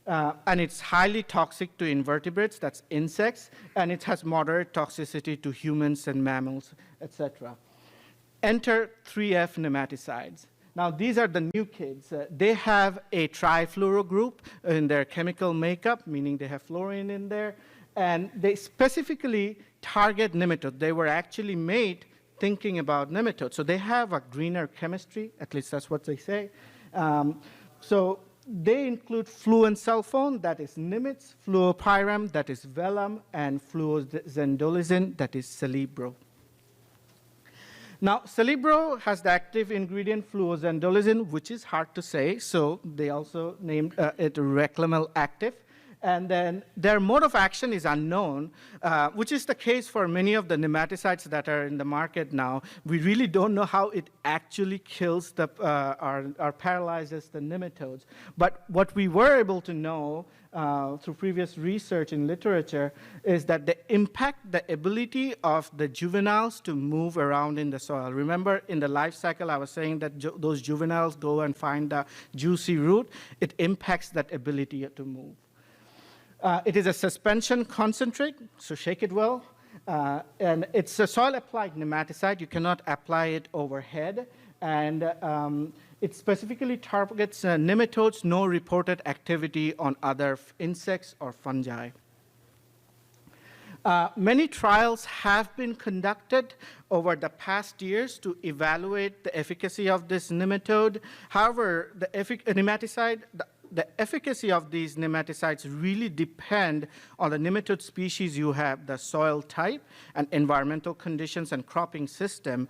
And it's highly toxic to invertebrates, that's insects, and it has moderate toxicity to humans and mammals, etc. Enter 3F nematicides. Now, these are the new kids. They have a trifluoro group in their chemical makeup, meaning they have fluorine in there, and they specifically target nematode. They were actually made thinking about nematodes. So they have a greener chemistry, at least that's what they say. So they include fluensulfone, that is Nimitz, fluopyram, that is Vellum, and fluozendolizin, that is Celebro. Now, Celebro has the active ingredient fluozendolizin, which is hard to say, so they also named it Reclamel active. And then their mode of action is unknown, which is the case for many of the nematicides that are in the market now. We really don't know how it actually kills or paralyzes the nematodes. But what we were able to know through previous research in literature is that they impact the ability of the juveniles to move around in the soil. Remember, in the life cycle, I was saying that those juveniles go and find the juicy root. It impacts that ability to move. It is a suspension concentrate, so shake it well. And it's a soil-applied nematicide. You cannot apply it overhead. And it specifically targets nematodes, no reported activity on other insects or fungi. Many trials have been conducted over the past years to evaluate the efficacy of this nematode. However, the efficacy of these nematicides really depend on the nematode species you have, the soil type, and environmental conditions and cropping system.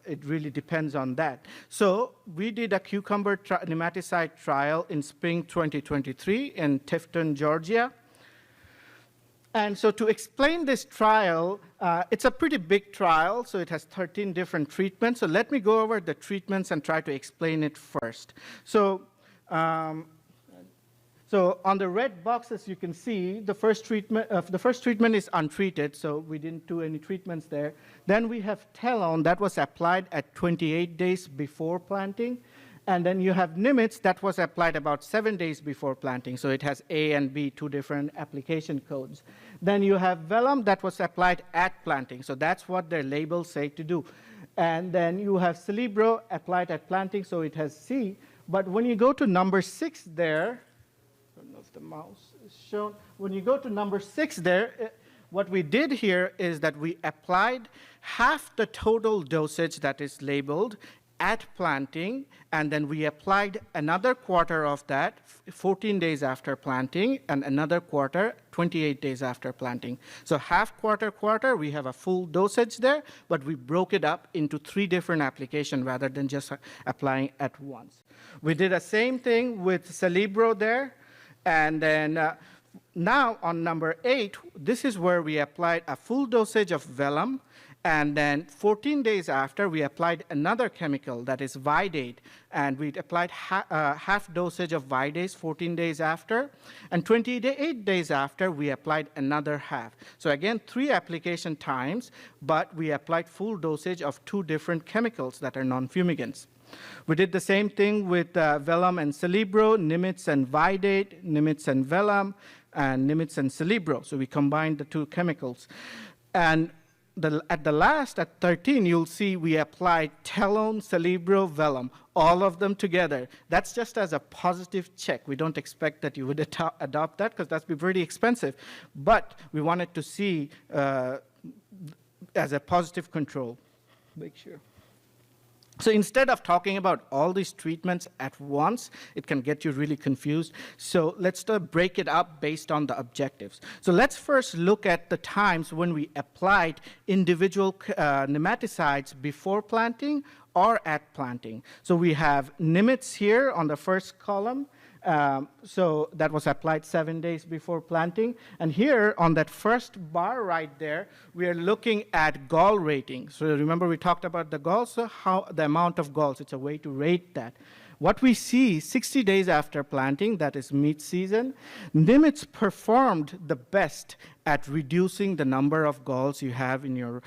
It really depends on that. So we did a cucumber nematicide trial in spring 2023 in Tifton, Georgia. And so to explain this trial, it's a pretty big trial, so it has 13 different treatments. So let me go over the treatments and try to explain it first. So on the red boxes, you can see the first treatment is untreated, so we didn't do any treatments there. Then we have telone that was applied at 28 days before planting, And then you have Nimitz that was applied about 7 days before planting. So it has A and B, two different application codes. Then you have Vellum that was applied at planting. So that's what their labels say to do. And then you have Celebro applied at planting, so it has C. But when you go to number 6 there, I don't know if the mouse is shown. When you go to number 6 there, what we did here is that we applied half the total dosage that is labeled at planting, and then we applied another quarter of that 14 days after planting, and another quarter 28 days after planting. So half quarter, we have a full dosage there, but we broke it up into 3 different applications rather than just applying at once. We did the same thing with Celebro there, and then now on number 8, this is where we applied a full dosage of Vellum, and then 14 days after, we applied another chemical, that is Vidate, and we applied half dosage of Vidase 14 days after, and 28 days after, we applied another half. So again, 3 application times, but we applied full dosage of 2 different chemicals that are non-fumigants. We did the same thing with Vellum and Celebro, Nimitz and Vidate, Nimitz and Vellum, and Nimitz and Celebro. So we combined the 2 chemicals. And at the last, at 13, you'll see we applied Telone, Celebro, Vellum, all of them together. That's just as a positive check. We don't expect that you would adopt that because that'd be pretty expensive. But we wanted to see as a positive control. Make sure. So instead of talking about all these treatments at once, it can get you really confused. So let's break it up based on the objectives. So let's first look at the times when we applied individual nematicides before planting or at planting. So we have Nimitz here on the first column. So that was applied 7 days before planting. And here on that first bar right there, we are looking at gall rating. So remember we talked about the galls, so how the amount of galls, it's a way to rate that. What we see 60 days after planting, that is mid-season, Nimitz performed the best at reducing the number of galls you have in your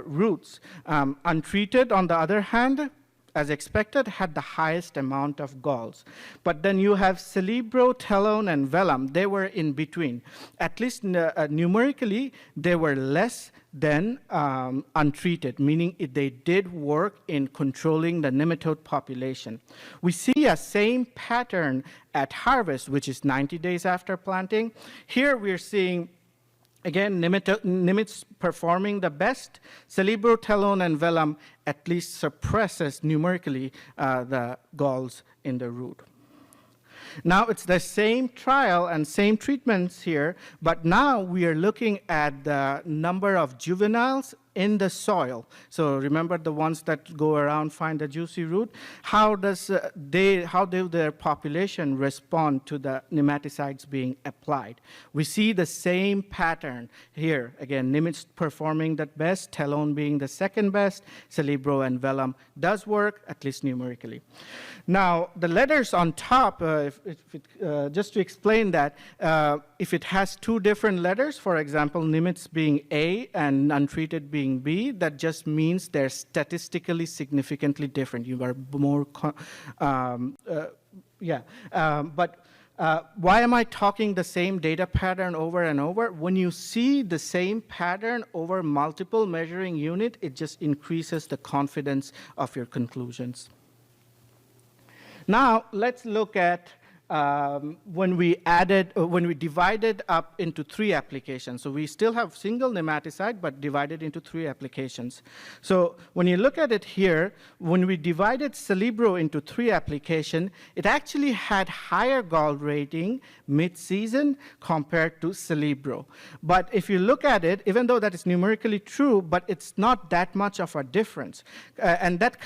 roots. Untreated, on the other hand, as expected, had the highest amount of galls. But then you have Celebro, Telone, and Vellum. They were in between. At least numerically, they were less than untreated, meaning they did work in controlling the nematode population. We see a same pattern at harvest, which is 90 days after planting. Here we're seeing again, Nimitz performing the best. Celebro, Telone, and Vellum at least suppresses numerically the galls in the root. Now it's the same trial and same treatments here, but now we are looking at the number of juveniles in the soil. So remember the ones that go around find the juicy root? How do their population respond to the nematicides being applied? We see the same pattern here. Again, Nimitz performing the best, Telone being the second best, Celebro and Vellum does work, at least numerically. Now, the letters on top, just to explain that, if it has 2 different letters, for example, Nimitz being A and untreated being B, that just means they're statistically significantly different. You are more, why am I talking the same data pattern over and over? When you see the same pattern over multiple measuring units, it just increases the confidence of your conclusions. Now, let's look at when we divided up into 3 applications. So we still have single nematicide, but divided into 3 applications. So when you look at it here, when we divided Celebro into 3 applications, it actually had higher gall rating mid-season compared to Celebro. But if you look at it, even though that is numerically true, but it's not that much of a difference. And that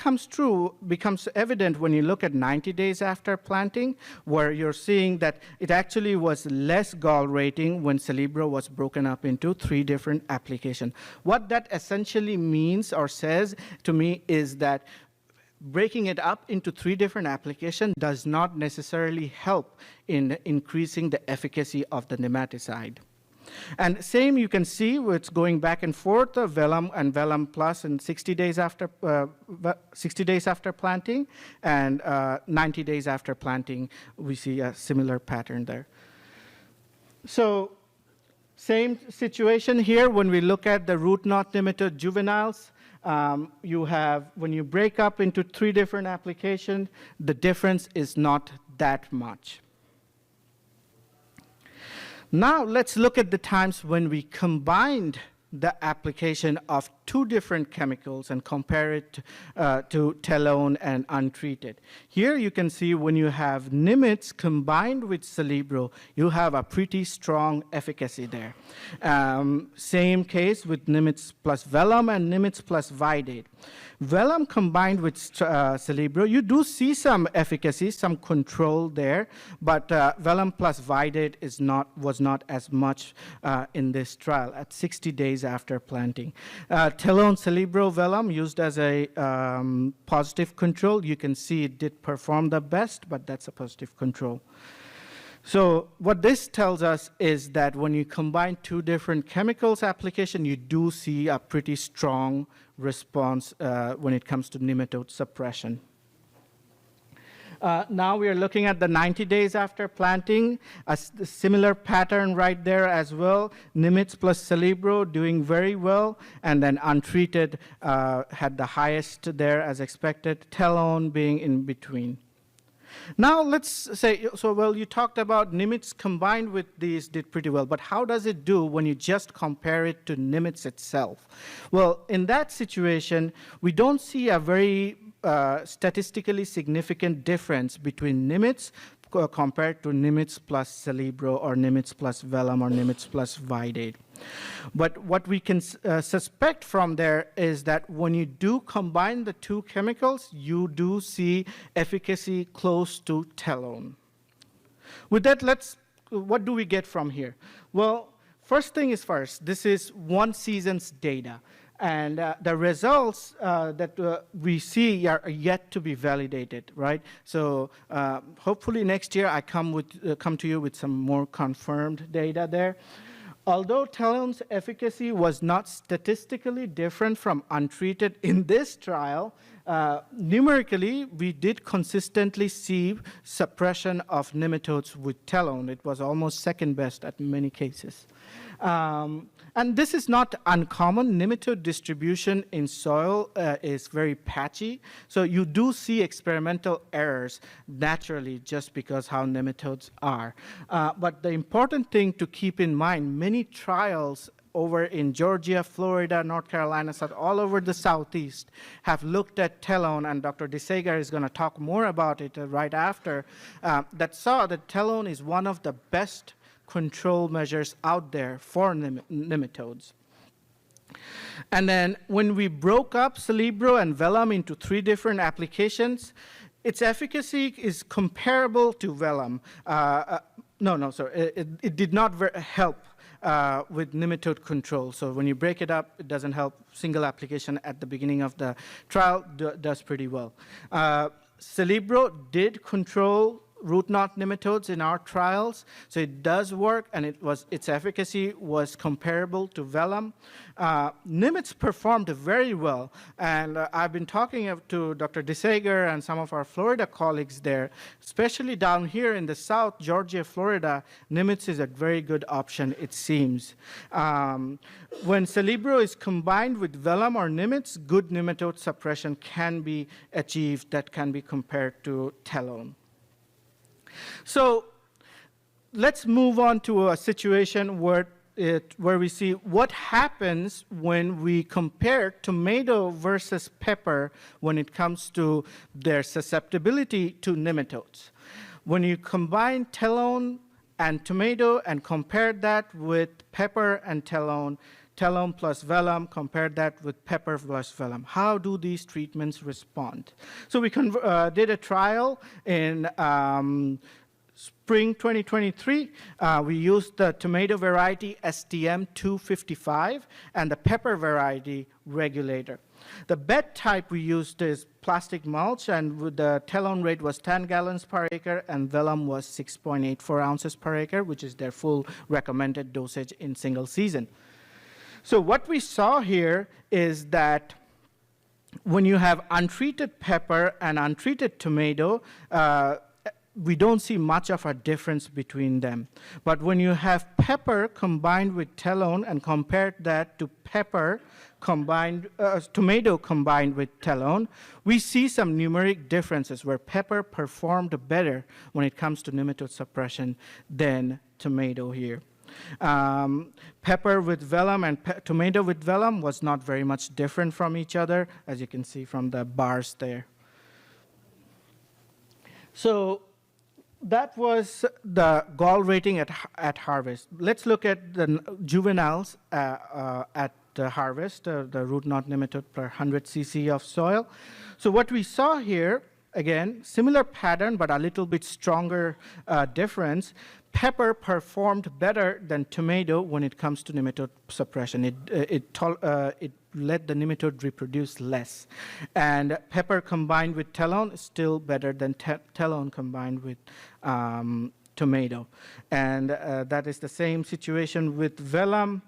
becomes evident when you look at 90 days after planting, where you're seeing that it actually was less gall rating when Celebro was broken up into 3 different applications. What that essentially means or says to me is that breaking it up into 3 different applications does not necessarily help in increasing the efficacy of the nematicide. And same you can see, it's going back and forth, vellum and vellum plus in 60 days after planting, and 90 days after planting, we see a similar pattern there. So same situation here when we look at the root knot nematode juveniles. You have, when you break up into 3 different applications, the difference is not that much. Now let's look at the times when we combined the application of 2 different chemicals and compare it to telone and untreated. Here you can see when you have nimids combined with Celebro, you have a pretty strong efficacy there. Same case with nimids plus vellum and nimids plus vidate. Vellum combined with Celebro, you do see some efficacy, some control there, but vellum plus vidate was not as much in this trial at 60 days after planting. Telone Celebro vellum used as a positive control. You can see it did perform the best, but that's a positive control. So what this tells us is that when you combine 2 different chemicals application, you do see a pretty strong response when it comes to nematode suppression. Now we are looking at the 90 days after planting, a similar pattern right there as well. Nimids plus Celebro doing very well, and then untreated had the highest there as expected, telone being in between. Now let's say, so well, you talked about nimids combined with these did pretty well, but how does it do when you just compare it to nimids itself? Well, in that situation, we don't see a very statistically significant difference between nimids compared to nimids plus Celebro or nimids plus vellum or nimids plus vidate. But what we can suspect from there is that when you do combine the 2 chemicals, you do see efficacy close to telone. With that, what do we get from here? Well, first thing is first, this is 1 season's data. And the results that we see are yet to be validated, right? So hopefully next year I come to you with some more confirmed data there. Although telone's efficacy was not statistically different from untreated in this trial, numerically, we did consistently see suppression of nematodes with telone. It was almost second best at many cases. And this is not uncommon. Nematode distribution in soil is very patchy. So you do see experimental errors naturally just because how nematodes are. But the important thing to keep in mind, many trials over in Georgia, Florida, North Carolina, all over the Southeast have looked at telone, and Dr. DeSager is going to talk more about it right after, that saw that telone is one of the best control measures out there for nematodes. And then when we broke up Celebro and vellum into 3 different applications, its efficacy is comparable to vellum. It did not help with nematode control. So when you break it up, it doesn't help. Single application at the beginning of the trial does pretty well. Celebro did control root knot nematodes in our trials, so it does work, and its efficacy was comparable to vellum. Nimids performed very well, and I've been talking to Dr. DeSager and some of our Florida colleagues there, especially down here in the South, Georgia, Florida. Nimids is a very good option, it seems. When Celebro is combined with vellum or nimids, good nematode suppression can be achieved that can be compared to telone. So let's move on to a situation where we see what happens when we compare tomato versus pepper when it comes to their susceptibility to nematodes. When you combine telone and tomato and compare that with pepper and telone plus vellum, compare that with pepper plus vellum. How do these treatments respond? So we did a trial in spring 2023, we used the tomato variety STM255 and the pepper variety regulator. The bed type we used is plastic mulch, and the talon rate was 10 gallons per acre, and vellum was 6.84 ounces per acre, which is their full recommended dosage in single season. So what we saw here is that when you have untreated pepper and untreated tomato, we don't see much of a difference between them. But when you have pepper combined with talon and compare that to tomato combined with talon, we see some numeric differences where pepper performed better when it comes to nematode suppression than tomato here. Pepper with vellum and tomato with vellum was not very much different from each other, as you can see from the bars there. So that was the gall rating at harvest. Let's look at the juveniles at the harvest, the root knot nematode per 100 cc of soil. So what we saw here, again, similar pattern, but a little bit stronger difference. Pepper performed better than tomato when it comes to nematode suppression. It let the nematode reproduce less. And pepper combined with talon is still better than talon combined with tomato. And that is the same situation with vellum.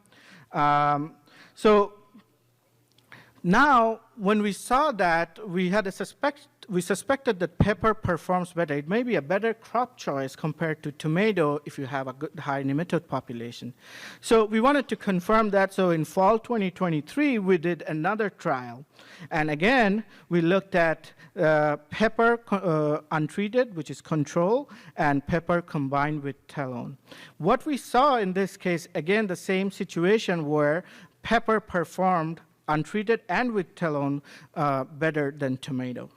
So now, when we saw that, we suspected that pepper performs better. It may be a better crop choice compared to tomato if you have a good high nematode population. So we wanted to confirm that. So in fall 2023, we did another trial. And again, we looked at pepper untreated, which is control, and pepper combined with talon. What we saw in this case, again, the same situation where pepper performed untreated and with talon better than tomato.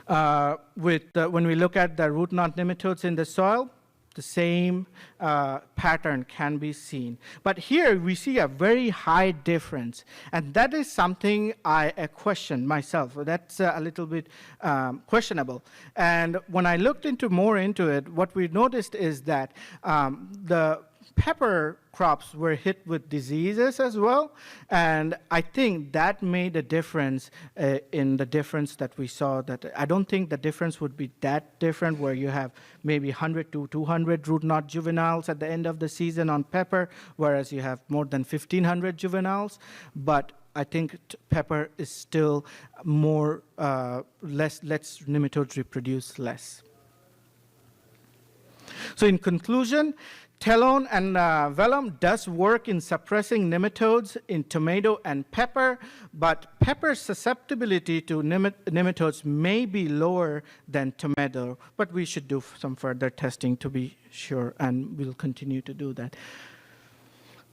When we look at the root knot nematodes in the soil, the same pattern can be seen. But here we see a very high difference, and that is something I question myself. That's a little bit questionable. And when I looked more into it, what we noticed is that the pepper crops were hit with diseases as well, and I think that made a difference in the difference that we saw. That I don't think the difference would be that different, where you have maybe 100 to 200 root knot juveniles at the end of the season on pepper, whereas you have more than 1,500 juveniles. But I think pepper is still more lets nematodes reproduce less. So in conclusion, talon and vellum does work in suppressing nematodes in tomato and pepper, but pepper's susceptibility to nematodes may be lower than tomato, but we should do some further testing to be sure, and we'll continue to do that.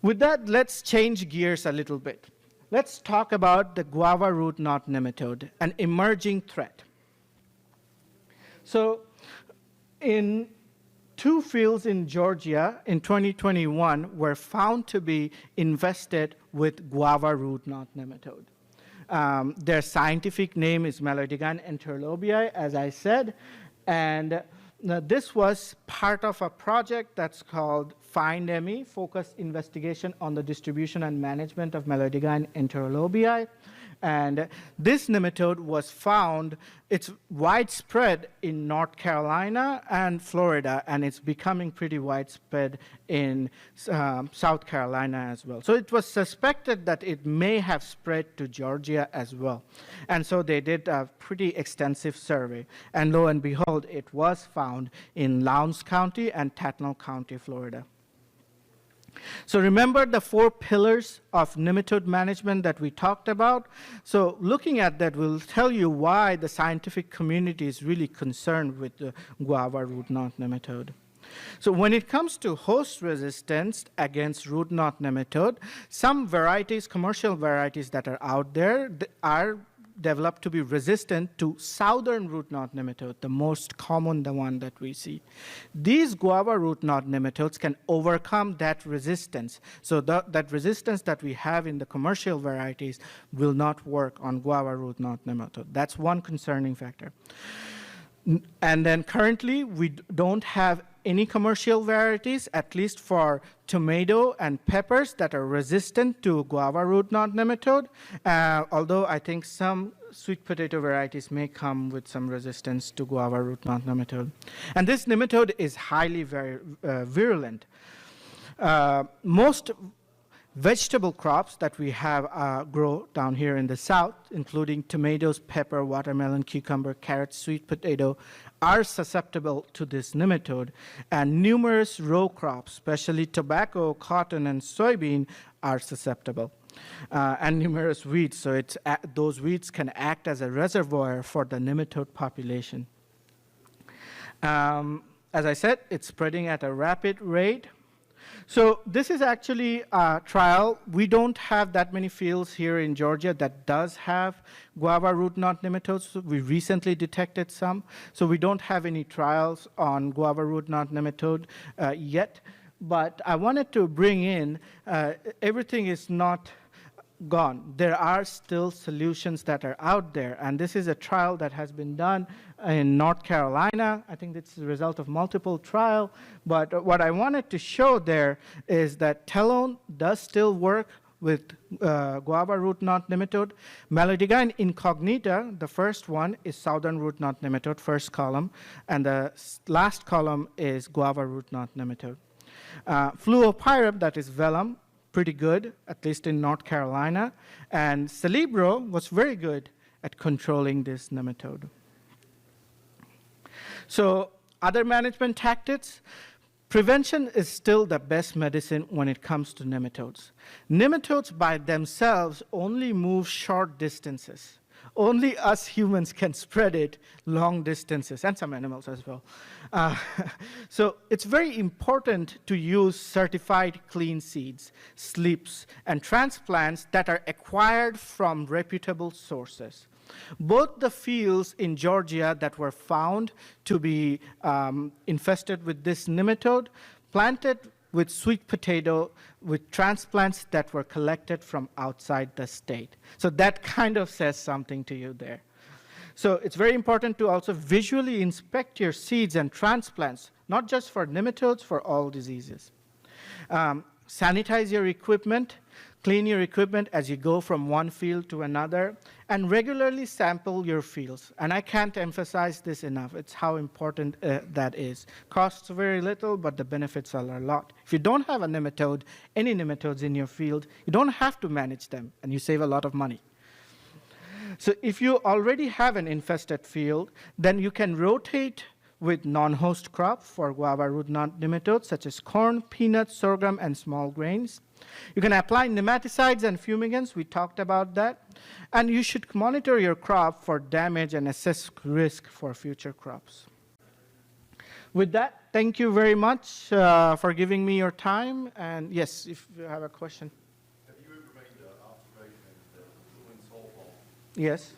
With that, let's change gears a little bit. Let's talk about the guava root knot nematode, an emerging threat. So in 2 fields in Georgia in 2021 were found to be infested with guava root knot nematode. Their scientific name is Melodigan enterlobii, as I said, and this was part of a project that's called FIND-ME, Focused Investigation on the Distribution and Management of Melodigan enterlobii. And this nematode was found, it's widespread in North Carolina and Florida, and it's becoming pretty widespread in South Carolina as well. So it was suspected that it may have spread to Georgia as well. And so they did a pretty extensive survey. And lo and behold, it was found in Lowndes County and Tatnall County, Florida. So remember the 4 pillars of nematode management that we talked about? So looking at that will tell you why the scientific community is really concerned with the guava root knot nematode. So when it comes to host resistance against root knot nematode, some varieties, commercial varieties that are out there are developed to be resistant to southern root knot nematode, the most common, the one that we see. These guava root knot nematodes can overcome that resistance. So that resistance that we have in the commercial varieties will not work on guava root knot nematode. That's one concerning factor. And then currently, we don't have any commercial varieties, at least for tomato and peppers, that are resistant to guava root knot nematode, although I think some sweet potato varieties may come with some resistance to guava root knot nematode. And this nematode is highly virulent. Most vegetable crops that we have grow down here in the south, including tomatoes, pepper, watermelon, cucumber, carrot, sweet potato, are susceptible to this nematode. And numerous row crops, especially tobacco, cotton, and soybean, are susceptible. And numerous weeds, so those weeds can act as a reservoir for the nematode population. As I said, it's spreading at a rapid rate. So this is actually a trial. We don't have that many fields here in Georgia that does have guava root knot nematodes. We recently detected some. So we don't have any trials on guava root knot nematode yet. But I wanted to bring in, everything is not gone. There are still solutions that are out there. And this is a trial that has been done in North Carolina. I think it's the result of multiple trials. But what I wanted to show there is that telone does still work with guava root knot nematode. Melodiga incognita, the first one, is southern root knot nematode, first column. And the last column is guava root knot nematode. Fluopyrum, that is vellum, pretty good, at least in North Carolina. And Celebro was very good at controlling this nematode. So other management tactics, prevention is still the best medicine when it comes to nematodes. Nematodes by themselves only move short distances. Only us humans can spread it long distances, and some animals as well. So it's very important to use certified clean seeds, slips, and transplants that are acquired from reputable sources. Both the fields in Georgia that were found to be infested with this nematode, planted with sweet potato, with transplants that were collected from outside the state. So that kind of says something to you there. So it's very important to also visually inspect your seeds and transplants, not just for nematodes, for all diseases. Sanitize your equipment, clean your equipment as you go from one field to another, and regularly sample your fields. And I can't emphasize this enough. It's how important that is. Costs very little, but the benefits are a lot. If you don't have a nematode, any nematodes in your field, you don't have to manage them, and you save a lot of money. So if you already have an infested field, then you can rotate with non-host crop for guava root knot nematodes, such as corn, peanuts, sorghum, and small grains. You can apply nematicides and fumigants. We talked about that. And you should monitor your crop for damage and assess risk for future crops. With that, thank you very much for giving me your time. And yes, if you have a question. Have you ever made the observation that when sulfone, Yes. in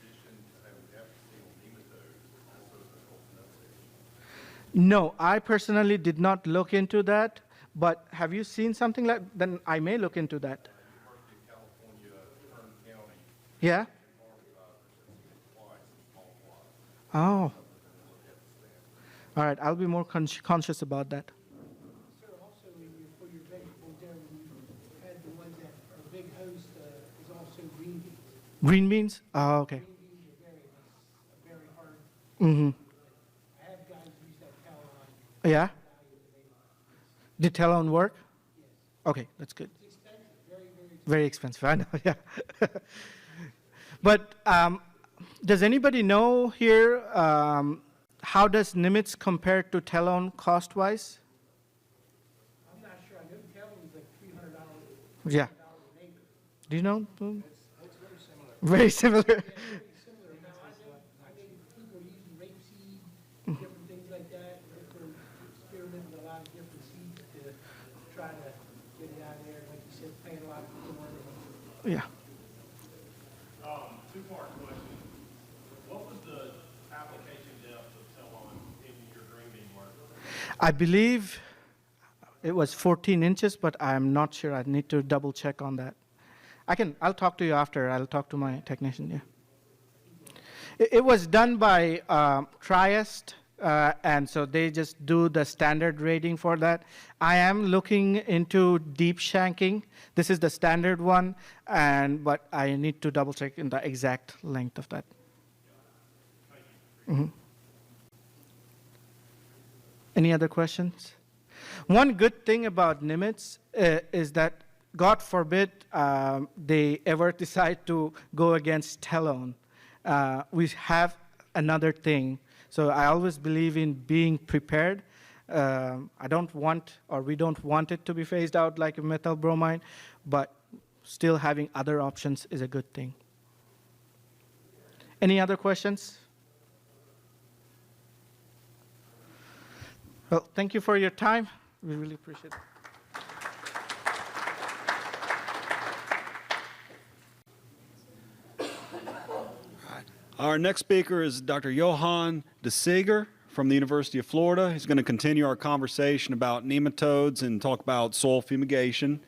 addition to having efficacy on nematodes, also controls nutsedge? No, I personally did not look into that. But have you seen something like, then I may look into that. University of California, Kern County, Yeah? twice in small plots. Oh. All right, I'll be more conscious about that. Sir, also for your vegetables there, when you had the ones that are big host, is also green beans. Green beans? Oh, okay. Green beans are very hard. Mm-hmm. I have guys use that talon. Yeah? Did telone work? Yes. Okay, that's good. It's expensive, very expensive. Very expensive, I know, yeah. But does anybody know here how does Nimitz compare to telone cost-wise? I'm not sure. I know talon is like $300 Yeah. an acre. Do you know? It's very similar. Very similar. Very similar. Now, I know people are using rapeseed, different things like that. They're experimenting with a lot of different seeds to try to get it out there. Like you said, paying a lot of corn. Yeah. Two-part question. What was the application depth of Telon in your green bean work? I believe it was 14 inches, but I'm not sure. I need to double check on that. I'll talk to you after. I'll talk to my technician, yeah. It was done by Triest, and so they just do the standard rating for that. I am looking into deep shanking. This is the standard one, but I need to double check in the exact length of that. Mhm. Any other questions? One good thing about nimids is that, God forbid, they ever decide to go against telone. We have another thing. So I always believe in being prepared. I don't want, or we don't want it to be phased out like a methyl bromide, but still having other options is a good thing. Any other questions? Well, thank you for your time. We really appreciate it. Our next speaker is Dr. Johan de Seeger from the University of Florida. He's going to continue our conversation about nematodes and talk about soil fumigation.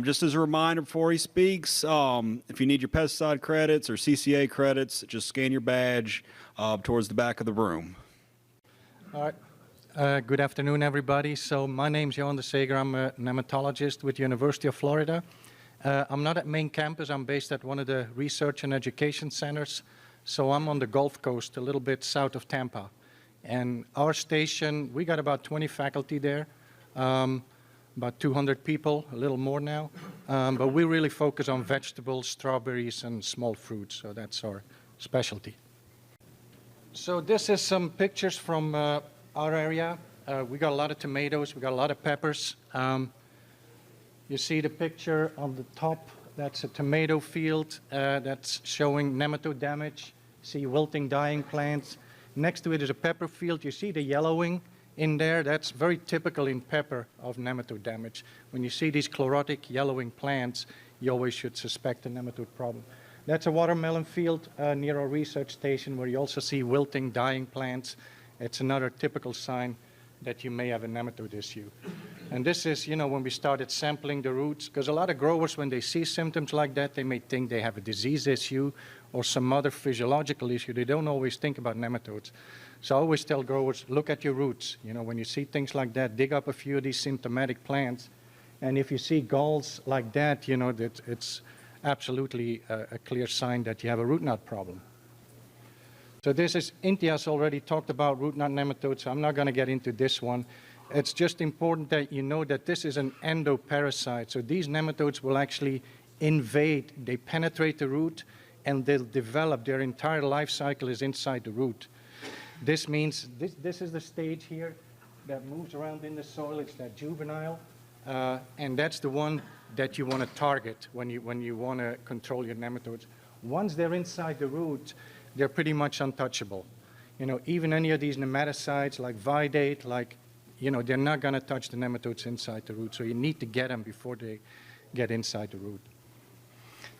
Just as a reminder before he speaks, if you need your pesticide credits or CCA credits, just scan your badge towards the back of the room. All right. Good afternoon, everybody. So my name's Johan de Seeger. I'm a nematologist with the University of Florida. I'm not at main campus. I'm based at one of the research and education centers. So I'm on the Gulf Coast, a little bit south of Tampa. And our station, we got about 20 faculty there, about 200 people, a little more now. But we really focus on vegetables, strawberries, and small fruits. So that's our specialty. So this is some pictures from our area. We got a lot of tomatoes. We got a lot of peppers. You see the picture on the top. That's a tomato field that's showing nematode damage. See wilting, dying plants. Next to it is a pepper field. You see the yellowing in there. That's very typical in pepper of nematode damage. When you see these chlorotic yellowing plants, you always should suspect a nematode problem. That's a watermelon field near our research station where you also see wilting, dying plants. It's another typical sign that you may have a nematode issue. And this is, when we started sampling the roots, because a lot of growers, when they see symptoms like that, they may think they have a disease issue or some other physiological issue. They don't always think about nematodes. So I always tell growers, look at your roots. When you see things like that, dig up a few of these symptomatic plants. And if you see galls like that, that it's absolutely a clear sign that you have a root knot problem. So this is, Intia's already talked about root knot nematodes, so I'm not going to get into this one. It's just important that you know that this is an endoparasite. So these nematodes will actually invade, they penetrate the root, and they'll develop. Their entire life cycle is inside the root. This means, this is the stage here that moves around in the soil. It's that juvenile, and that's the one that you want to target when you want to control your nematodes. Once they're inside the root, they're pretty much untouchable. Even any of these nematicides like Vidate, they're not going to touch the nematodes inside the root. So you need to get them before they get inside the root.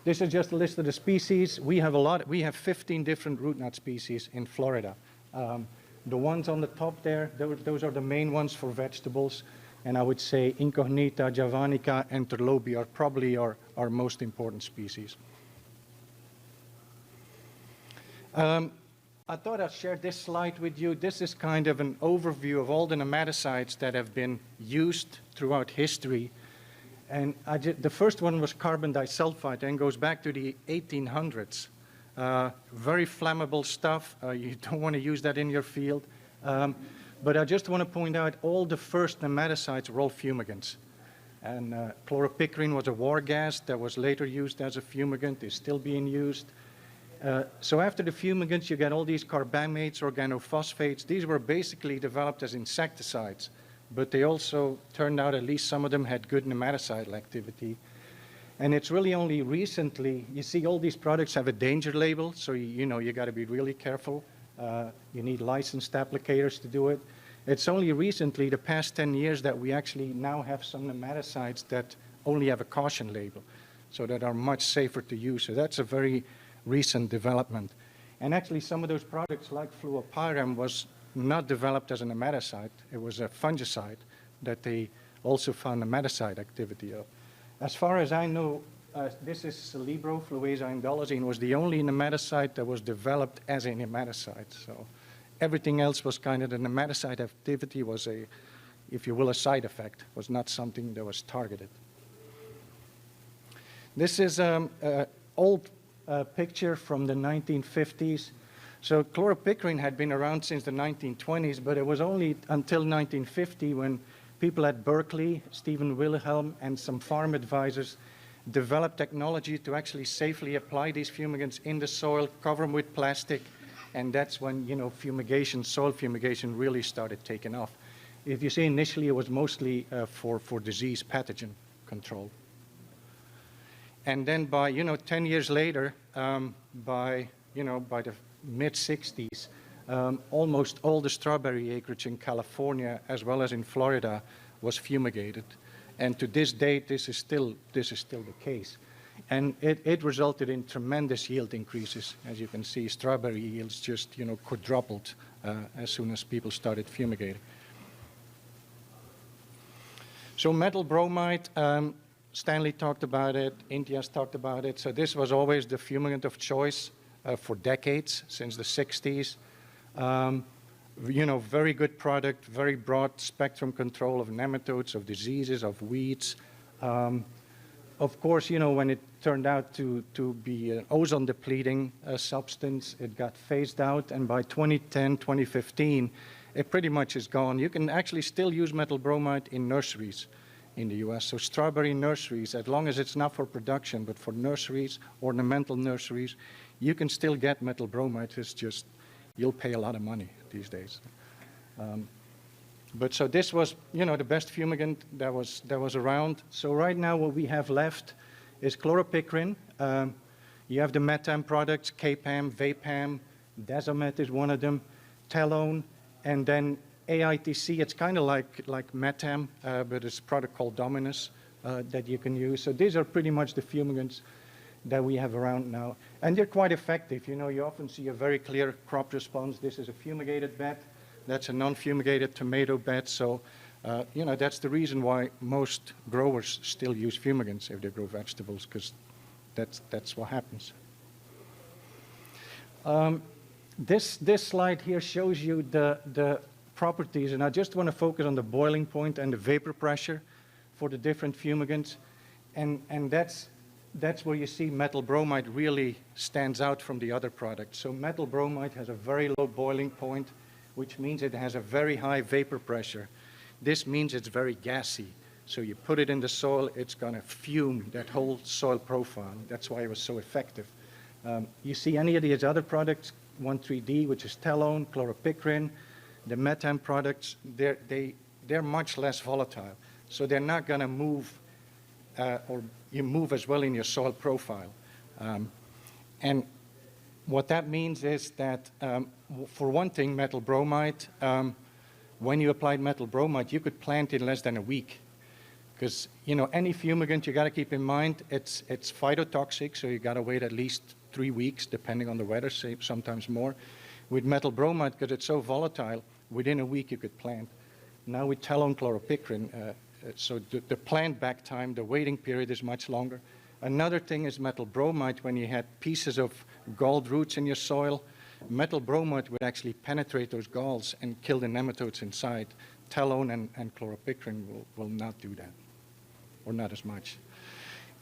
This is just a list of the species. We have 15 different root knot species in Florida. The ones on the top there, those are the main ones for vegetables. And I would say Incognita, Javanica, and Terlobi are probably our most important species. I thought I'd share this slide with you. This is kind of an overview of all the nematicides that have been used throughout history. And the first one was carbon disulfide and goes back to the 1800s. Very flammable stuff. You don't want to use that in your field. But I just want to point out all the first nematicides were all fumigants. And chloropicrin was a war gas that was later used as a fumigant. It's still being used. So after the fumigants, you get all these carbamates, organophosphates. These were basically developed as insecticides, but they also turned out at least some of them had good nematicidal activity. And it's really only recently, you see all these products have a danger label, so you got to be really careful. You need licensed applicators to do it. It's only recently, the past 10 years, that we actually now have some nematicides that only have a caution label, so that are much safer to use. So that's a very recent development. And actually some of those products like fluopyram was not developed as a nematicide. It was a fungicide that they also found nematicide activity of. As far as I know, This is Celebrofluaza was the only nematicide that was developed as a nematicide. So everything else was kind of the nematicide activity was a, if you will, a side effect, was not something that was targeted. This is an old picture from the 1950s. So chloropicrin had been around since the 1920s, but it was only until 1950 when people at Berkeley, Stephen Wilhelm, and some farm advisors developed technology to actually safely apply these fumigants in the soil, cover them with plastic, and that's when, you know, fumigation, soil fumigation really started taking off. If you see, initially it was mostly for disease pathogen control. And then by, 10 years later, by the mid-60s, almost all the strawberry acreage in California as well as in Florida was fumigated. And to this date, this is still the case. And it resulted in tremendous yield increases. As you can see, strawberry yields just, quadrupled as soon as people started fumigating. So metal bromide, Stanley talked about it, Intia's talked about it. So this was always the fumigant of choice for decades, since the 60s. Very good product, very broad spectrum control of nematodes, of diseases, of weeds. Of course, when it turned out to be an ozone depleting substance, it got phased out, and by 2010, 2015, it pretty much is gone. You can actually still use metal bromide in nurseries in the US. So strawberry nurseries, as long as it's not for production, but for nurseries, ornamental nurseries, you can still get metal bromide. It's just, you'll pay a lot of money these days. But so this was, the best fumigant that was around. So right now what we have left is chloropicrin. You have the Metam products, K-Pam, Vapam, Desomet is one of them, Telone, and then AITC. It's kind of like Metam, but it's a product called Dominus that you can use. So these are pretty much the fumigants that we have around now. And they're quite effective. You often see a very clear crop response. This is a fumigated bed. That's a non-fumigated tomato bed. So, that's the reason why most growers still use fumigants if they grow vegetables, because that's what happens. This slide here shows you the properties, and I just want to focus on the boiling point and the vapor pressure for the different fumigants. And that's where you see metal bromide really stands out from the other products. So metal bromide has a very low boiling point, which means it has a very high vapor pressure. This means it's very gassy. So you put it in the soil, it's going to fume that whole soil profile. That's why it was so effective. You see any of these other products, 1,3-D, which is Telone, chloropicrin, the Metam products, they're much less volatile. So they're not going to move or you move as well in your soil profile. And what that means is that, for one thing, metal bromide, when you applied metal bromide, you could plant in less than a week. Because, any fumigant, you got to keep in mind, it's phytotoxic, so you got to wait at least 3 weeks, depending on the weather, sometimes more. With metal bromide, because it's so volatile, within a week you could plant. Now with Telone chloropicrin, so the plant back time, the waiting period is much longer. Another thing is metal bromide. When you had pieces of galled roots in your soil, metal bromide would actually penetrate those galls and kill the nematodes inside. Telone and chloropicrin will not do that, or not as much.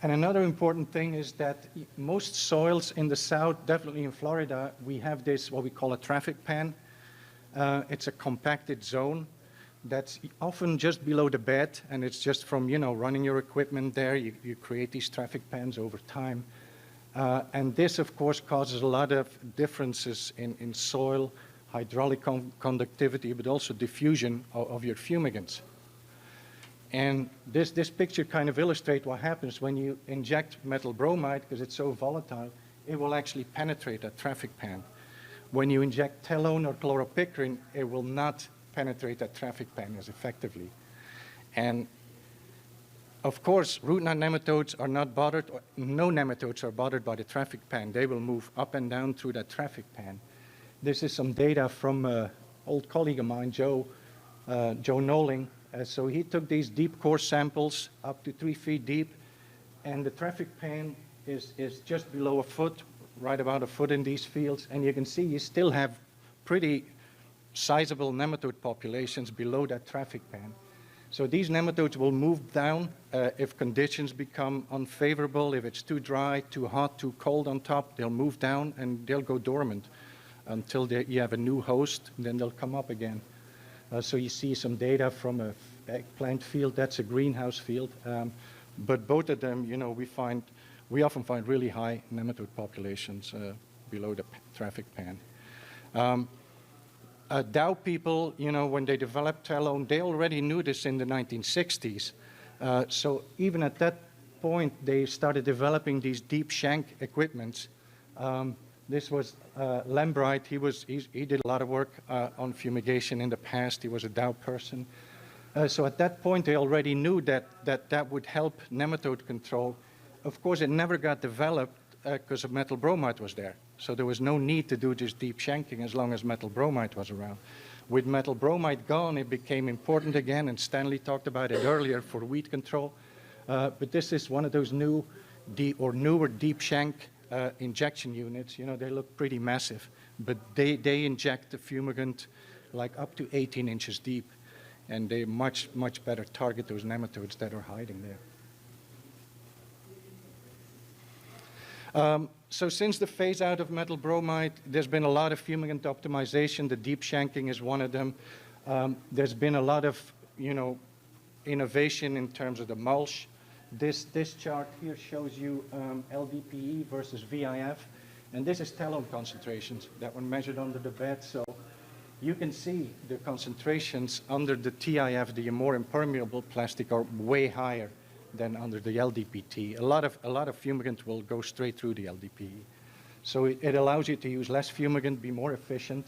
And another important thing is that most soils in the south, definitely in Florida, we have this, what we call a traffic pan. It's a compacted zone that's often just below the bed, and it's just from, running your equipment there, you create these traffic pans over time. And this, of course, causes a lot of differences in soil, hydraulic conductivity, but also diffusion of your fumigants. And this picture kind of illustrates what happens when you inject metal bromide, because it's so volatile, it will actually penetrate that traffic pan. When you inject Telone or chloropicrin, it will not penetrate that traffic pan as effectively. And of course, root knot nematodes are not bothered, or no nematodes are bothered by the traffic pan. They will move up and down through that traffic pan. This is some data from an old colleague of mine, Joe Noling. So he took these deep core samples up to 3 feet deep, and the traffic pan is just below a foot, right about a foot in these fields, and you can see you still have pretty sizable nematode populations below that traffic pan. So these nematodes will move down if conditions become unfavorable. If it's too dry, too hot, too cold on top, they'll move down and they'll go dormant until you have a new host, and then they'll come up again. So you see some data from a eggplant field. That's a greenhouse field. But both of them, you know, we often find really high nematode populations below the traffic pan. Dow people, you know, when they developed tallow, they already knew this in the 1960s. So even at that point, they started developing these deep shank equipments. This was Lambright. He did a lot of work on fumigation in the past. He was a Dow person. So at that point, they already knew that would help nematode control. Of course, it never got developed because of methyl bromide was there. So there was no need to do this deep shanking as long as methyl bromide was around. With methyl bromide gone, it became important again, and Stanley talked about it earlier for weed control. But this is one of those newer deep shank injection units. You know, they look pretty massive, but they inject the fumigant like up to 18 inches deep, and they much better target those nematodes that are hiding there. So since the phase out of methyl bromide, there's been a lot of fumigant optimization. The deep shanking is one of them. There's been a lot of, you know, innovation in terms of the mulch. This chart here shows you LDPE versus VIF, and this is tallow concentrations that were measured under the bed. So you can see the concentrations under the TIF, the more impermeable plastic, are way higher than under the LDPT. A lot of fumigant will go straight through the LDPE. So it allows you to use less fumigant, be more efficient.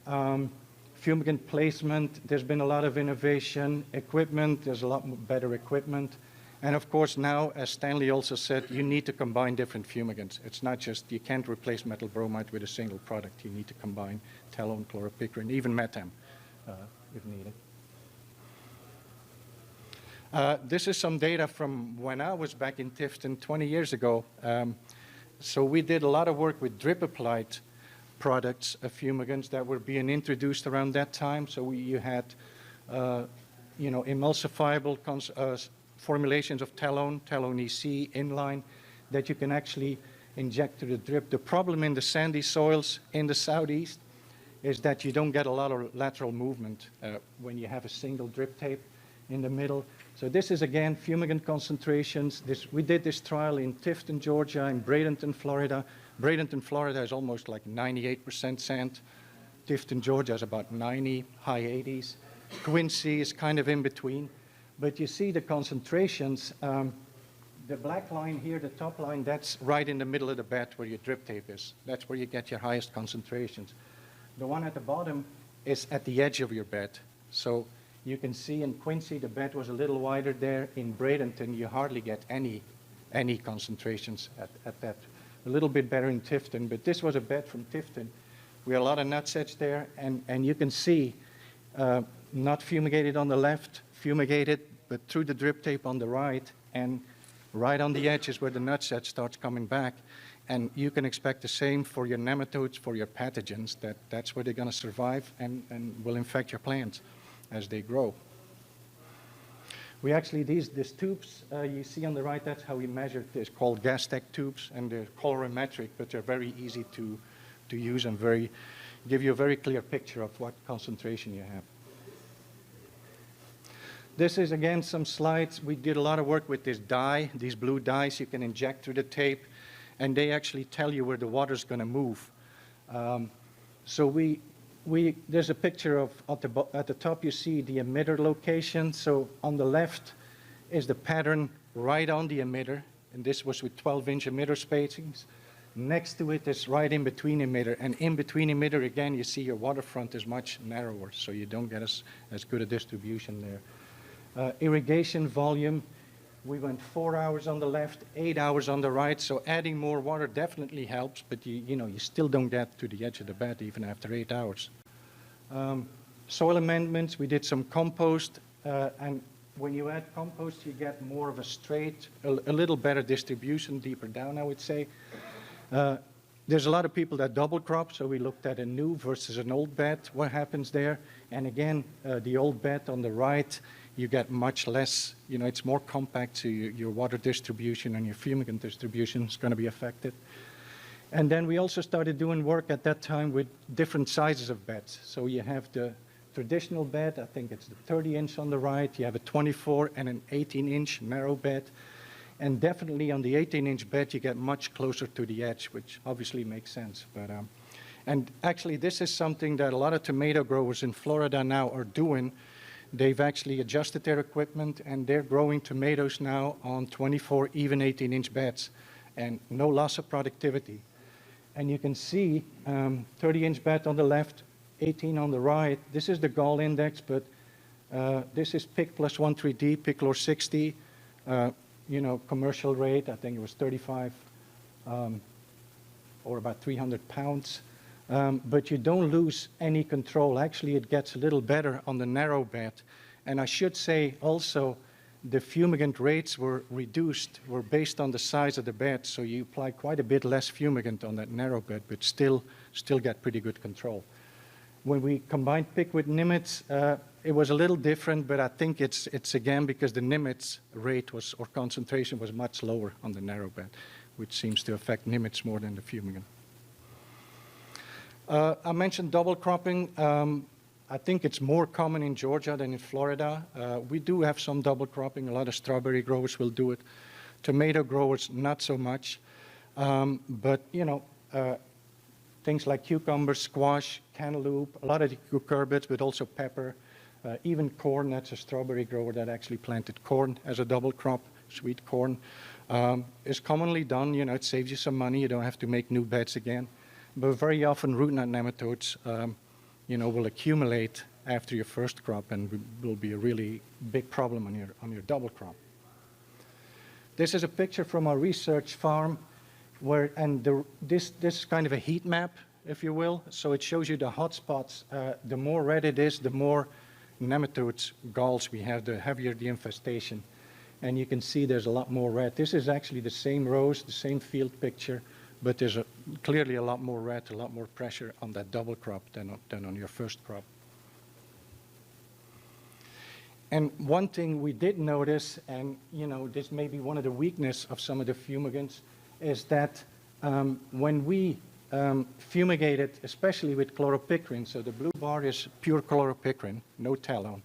Fumigant placement, there's been a lot of innovation. Equipment, there's a lot better equipment. And of course now, as Stanley also said, you need to combine different fumigants. It's not just, you can't replace methyl bromide with a single product. You need to combine tallow and chloropicrin, even metam, if needed. This is some data from when I was back in Tifton 20 years ago. So we did a lot of work with drip-applied products, fumigants that were being introduced around that time. So you had, you know, emulsifiable formulations of talon EC, inline, that you can actually inject to the drip. The problem in the sandy soils in the southeast is that you don't get a lot of lateral movement when you have a single drip tape in the middle. So this is, again, fumigant concentrations. We did this trial in Tifton, Georgia, in Bradenton, Florida. Bradenton, Florida is almost like 98% sand. Tifton, Georgia is about 90, high 80s. Quincy is kind of in between. But you see the concentrations. The black line here, the top line, that's right in the middle of the bed where your drip tape is. That's where you get your highest concentrations. The one at the bottom is at the edge of your bed. So you can see in Quincy, the bed was a little wider there. In Bradenton, you hardly get any concentrations at that. A little bit better in Tifton, but this was a bed from Tifton. We had a lot of nutsedge there, and you can see not fumigated on the left, fumigated, but through the drip tape on the right, and right on the edge is where the nutsedge starts coming back. And you can expect the same for your nematodes, for your pathogens, that's where they're going to survive and will infect your plants as they grow. We actually, these tubes you see on the right, that's how we measured this, called gas tech tubes, and they're colorimetric, but they're very easy to use and give you a very clear picture of what concentration you have. This is, again, some slides. We did a lot of work with this dye, these blue dyes you can inject through the tape, and they actually tell you where the water's going to move. So there's a picture of, at the top you see the emitter location. So on the left is the pattern right on the emitter, and this was with 12-inch emitter spacings. Next to it is right in between emitter, and in between emitter, again, you see your waterfront is much narrower, so you don't get as good a distribution there. Irrigation volume, we went 4 hours on the left, 8 hours on the right, so adding more water definitely helps, but you still don't get to the edge of the bed even after 8 hours. Soil amendments, we did some compost, and when you add compost, you get more of a straight, a little better distribution deeper down, I would say. There's a lot of people that double crop, so we looked at a new versus an old bed, what happens there. And again, the old bed on the right, you get much less, it's more compact, so your water distribution and your fumigant distribution is going to be affected. And then we also started doing work at that time with different sizes of beds. So you have the traditional bed, I think it's the 30-inch on the right. You have a 24 and an 18-inch narrow bed. And definitely on the 18-inch bed, you get much closer to the edge, which obviously makes sense. And actually, this is something that a lot of tomato growers in Florida now are doing. They've actually adjusted their equipment, and they're growing tomatoes now on 24, even 18-inch beds, and no loss of productivity. And you can see 30-inch bed on the left, 18 on the right. This is the gall index, but this is PIC plus 1,3-D, picklor 60. Commercial rate, I think it was 35 or about 300 pounds. But you don't lose any control. Actually, it gets a little better on the narrow bed. And I should say also, the fumigant rates were reduced, were based on the size of the bed. So you apply quite a bit less fumigant on that narrow bed, but still get pretty good control. When we combined PIC with Nimitz, it was a little different, but I think it's again because the Nimitz rate or concentration was much lower on the narrow bed, which seems to affect Nimitz more than the fumigant. I mentioned double cropping. I think it's more common in Georgia than in Florida. We do have some double cropping. A lot of strawberry growers will do it. Tomato growers, not so much. But, things like cucumbers, squash, cantaloupe, a lot of the cucurbits, but also pepper, even corn. That's a strawberry grower that actually planted corn as a double crop, sweet corn. Is commonly done. It saves you some money. You don't have to make new beds again. But very often root knot nematodes, will accumulate after your first crop and will be a really big problem on your double crop. This is a picture from our research farm this is kind of a heat map, if you will. So it shows you the hot spots. The more red it is, the more nematodes, galls we have, the heavier the infestation. And you can see there's a lot more red. This is actually the same rows, the same field picture, but there's clearly a lot more red, a lot more pressure on that double crop than on your first crop. And one thing we did notice, and this may be one of the weaknesses of some of the fumigants, is that when we fumigated, especially with chloropicrin, so the blue bar is pure chloropicrin, no talon.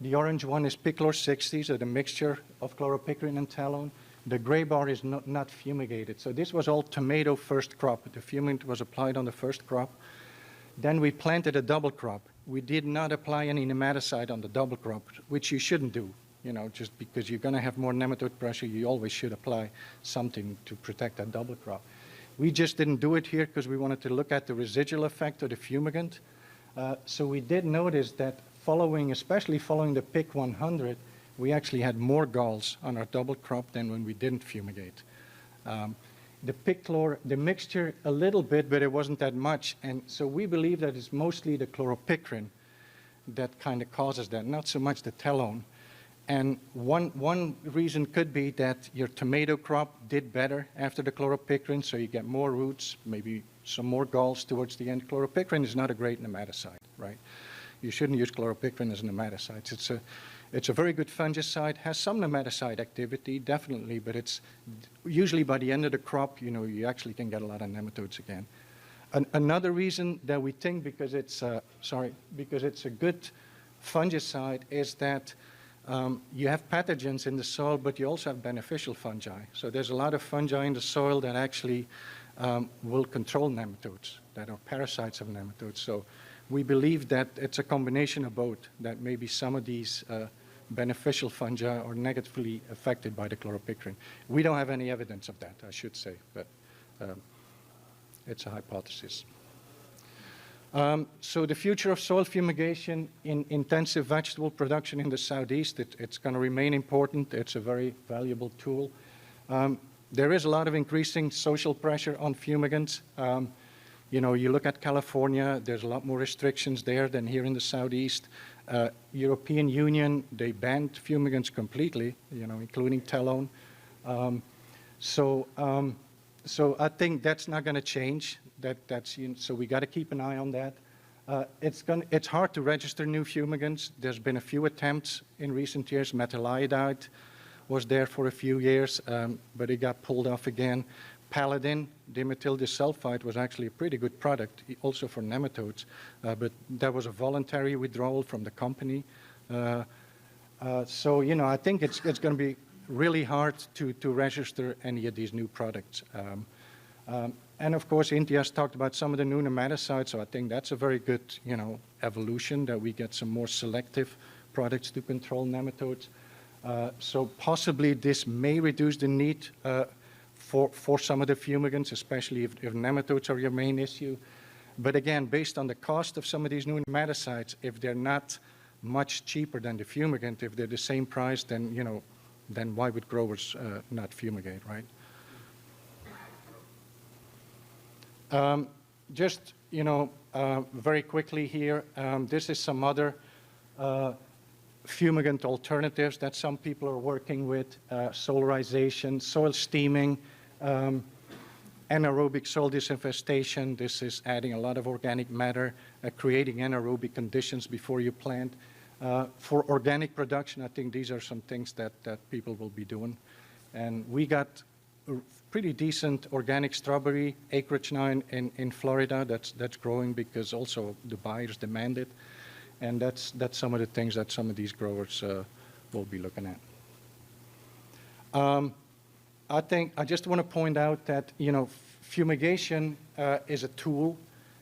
The orange one is picklor 60, so the mixture of chloropicrin and talon. The gray bar is not fumigated. So this was all tomato first crop. The fumigant was applied on the first crop. Then we planted a double crop. We did not apply any nematicide on the double crop, which you shouldn't do. Just because you're going to have more nematode pressure, you always should apply something to protect that double crop. We just didn't do it here because we wanted to look at the residual effect of the fumigant. So we did notice that especially following the PIC 100, we actually had more galls on our double crop than when we didn't fumigate. The picklor, the mixture a little bit, but it wasn't that much. And so we believe that it's mostly the chloropicrin that kind of causes that, not so much the talon. And one reason could be that your tomato crop did better after the chloropicrin, so you get more roots, maybe some more galls towards the end. Chloropicrin is not a great nematicide, right? You shouldn't use chloropicrin as a nematicide. It's a very good fungicide, has some nematicide activity, definitely, but it's usually by the end of the crop, you actually can get a lot of nematodes again. Another reason that we think, because it's a good fungicide, is that you have pathogens in the soil, but you also have beneficial fungi. So there's a lot of fungi in the soil that actually will control nematodes, that are parasites of nematodes. So we believe that it's a combination of both, that maybe some of these beneficial fungi are negatively affected by the chloropicrin. We don't have any evidence of that, I should say, but it's a hypothesis. So the future of soil fumigation in intensive vegetable production in the southeast, it's going to remain important. It's a very valuable tool. There is a lot of increasing social pressure on fumigants. You know, you look at California, there's a lot more restrictions there than here in the southeast. European Union, they banned fumigants completely, you know, including talon. So I think that's not going to change. So we got to keep an eye on that. It's hard to register new fumigants. There's been a few attempts in recent years. Methyl iodide was there for a few years, but it got pulled off again. Paladin, dimethyl disulfide, was actually a pretty good product, also for nematodes, but that was a voluntary withdrawal from the company. So, you know, I think it's going to be really hard to register any of these new products. And of course, Intia's talked about some of the new nematicides, so I think that's a very good, you know, evolution, that we get some more selective products to control nematodes. So possibly this may reduce the need for some of the fumigants, especially if nematodes are your main issue. But again, based on the cost of some of these new nematicides, if they're not much cheaper than the fumigant, if they're the same price, then, you know, then why would growers not fumigate, right? Just, you know, very quickly here, this is some other fumigant alternatives that some people are working with: solarization, soil steaming, anaerobic soil disinfestation. This is adding a lot of organic matter, creating anaerobic conditions before you plant. For organic production, I think these are some things that people will be doing. And we got a pretty decent organic strawberry acreage now in Florida that's growing because also the buyers demand it. And that's some of the things that some of these growers will be looking at. I think I just want to point out that, you know, fumigation is a tool.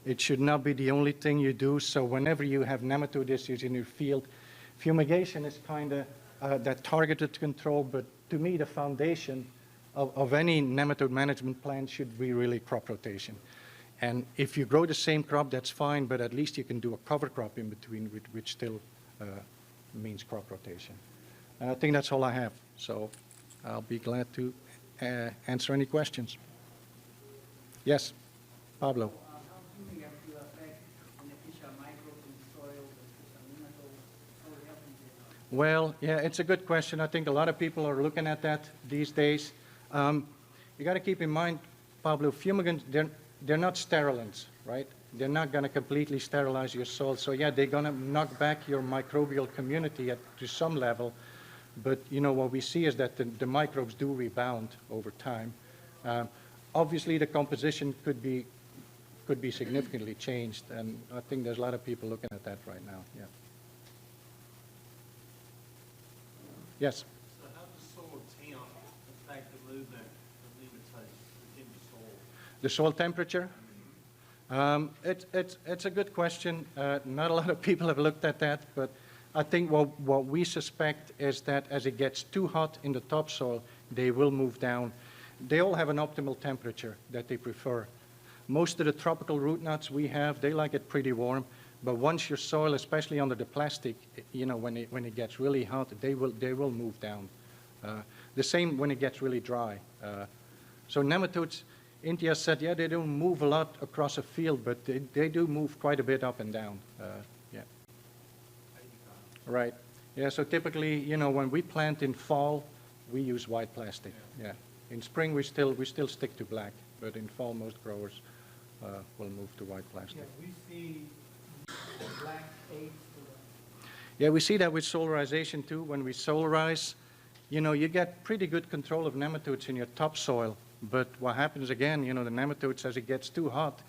It should not be the only thing you do. So whenever you have nematode issues in your field, fumigation is kind of that targeted control. But to me, the foundation of any nematode management plan should be really crop rotation. And if you grow the same crop, that's fine, but at least you can do a cover crop in between, which still means crop rotation. And I think that's all I have. So I'll be glad to answer any questions. Yes, Pablo. How fumigants will affect beneficial microbes in soil, beneficial nematodes, how will help them? Well, yeah, it's a good question. I think a lot of people are looking at that these days. You got to keep in mind, Pablo, fumigants, they're not sterilants, right? They're not going to completely sterilize your soil. So yeah, they're going to knock back your microbial community to some level. But you know, what we see is that the microbes do rebound over time. Obviously, the composition could be significantly changed, and I think there's a lot of people looking at that right now. Yeah. Yes. So how does soil temp affect the movement of nematodes within the soil? The soil temperature? It's a good question. Not a lot of people have looked at that, but I think what we suspect is that as it gets too hot in the topsoil, they will move down. They all have an optimal temperature that they prefer. Most of the tropical root knots we have, they like it pretty warm, but once your soil, especially under the plastic, you know, when it gets really hot, they will move down. The same when it gets really dry. So nematodes, Intia said, yeah, they don't move a lot across a field, but they do move quite a bit up and down. Yeah. Right. Yeah, so typically, you know, when we plant in fall, we use white plastic. Yeah. In spring, we still stick to black, but in fall, most growers will move to white plastic. Yeah, we see black aids to the Yeah, we see that with solarization too. When we solarize, you know, you get pretty good control of nematodes in your topsoil. But what happens again, you know, the nematodes, as it gets too hot,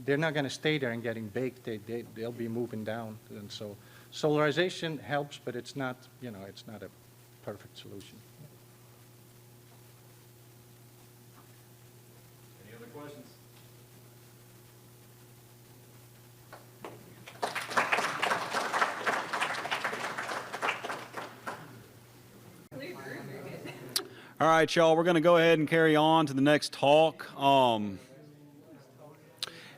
they're not going to stay there and getting baked. They'll be moving down. And so solarization helps, but it's not, you know, it's not a perfect solution. Any other questions? All right, y'all, we're going to go ahead and carry on to the next talk.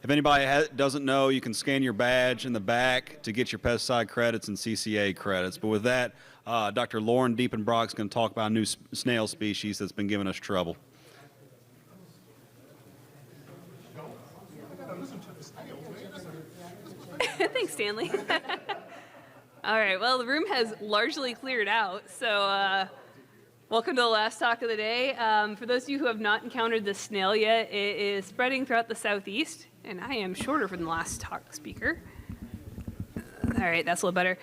If anybody doesn't know, you can scan your badge in the back to get your pesticide credits and CCA credits. But with that, Dr. Lauren Diepenbrock is going to talk about a new snail species that's been giving us trouble. I gotta listen to good. Thanks, Stanley. All right, well, the room has largely cleared out, so welcome to the last talk of the day. For those of you who have not encountered the snail yet, it is spreading throughout the southeast, and I am shorter from the last talk speaker. All right, that's a little better.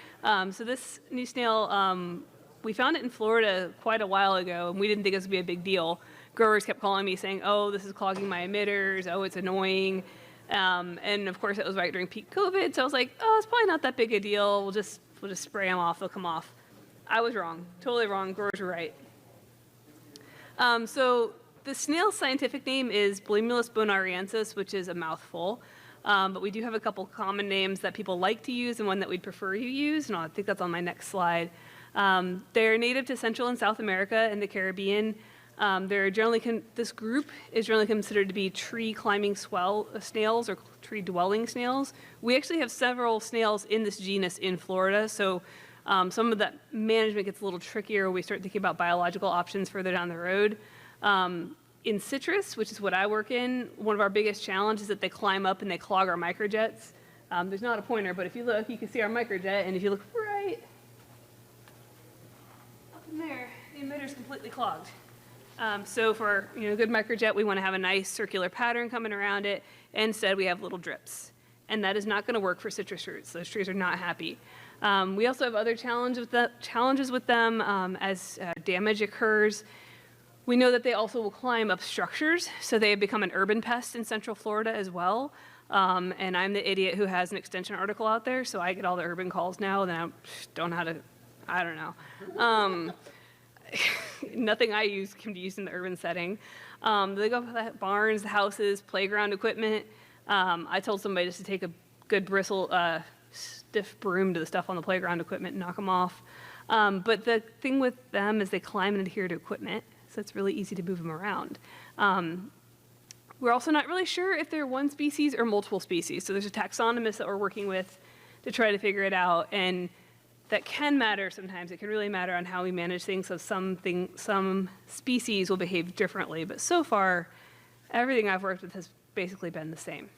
So this new snail, we found it in Florida quite a while ago, and we didn't think it was going to be a big deal. Growers kept calling me saying, oh, this is clogging my emitters, oh, it's annoying. And of course, it was right during peak COVID, so I was like, oh, it's probably not that big a deal. We'll just spray them off, they'll come off. I was wrong, totally wrong, growers were right. So the snail's scientific name is Bulimulus bonariensis, which is a mouthful. But we do have a couple common names that people like to use and one that we'd prefer you use, and I think that's on my next slide. They're native to Central and South America and the Caribbean. This group is generally considered to be tree-climbing snails or tree-dwelling snails. We actually have several snails in this genus in Florida, so some of that management gets a little trickier when we start thinking about biological options further down the road. In citrus, which is what I work in, one of our biggest challenges is that they climb up and they clog our microjets. There's not a pointer, but if you look, you can see our microjet, and if you look right up in there, the emitter's completely clogged. So for good microjet, we want to have a nice circular pattern coming around it. Instead, we have little drips. And that is not going to work for citrus roots. Those trees are not happy. We also have other challenges with them as damage occurs. We know that they also will climb up structures, so they have become an urban pest in Central Florida as well. And I'm the idiot who has an extension article out there, so I get all the urban calls now, and I don't know how to, I don't know. Nothing I use can be used in the urban setting. They go for barns, houses, playground equipment. I told somebody just to take a good stiff broom to the stuff on the playground equipment and knock them off. But the thing with them is they climb and adhere to equipment, so it's really easy to move them around. We're also not really sure if they're one species or multiple species. So there's a taxonomist that we're working with to try to figure it out, and that can matter sometimes. It can really matter on how we manage things. So some species will behave differently, but so far, everything I've worked with has basically been the same.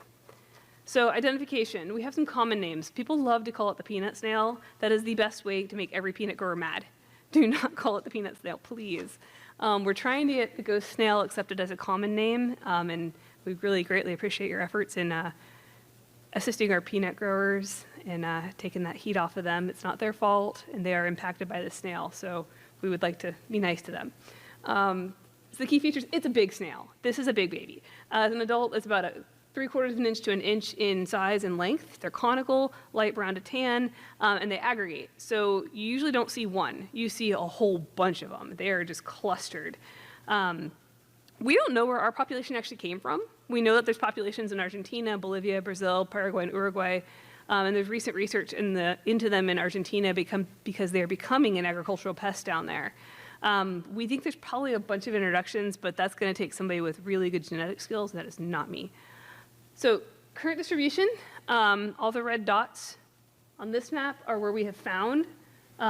So identification, we have some common names. People love to call it the peanut snail. That is the best way to make every peanut grower mad. Do not call it the peanut snail, please. We're trying to get the ghost snail accepted as a common name, and we really greatly appreciate your efforts in assisting our peanut growers and taking that heat off of them. It's not their fault, and they are impacted by the snail, so we would like to be nice to them. So the key features, it's a big snail. This is a big baby. As an adult, it's about 3/4 of an inch to an inch in size and length. They're conical, light brown to tan, and they aggregate. So you usually don't see one. You see a whole bunch of them. They are just clustered. We don't know where our population actually came from. We know that there's populations in Argentina, Bolivia, Brazil, Paraguay, and Uruguay. And there's recent research into them in Argentina because they're becoming an agricultural pest down there. We think there's probably a bunch of introductions, but that's going to take somebody with really good genetic skills. That is not me. So current distribution, all the red dots on this map are where we have found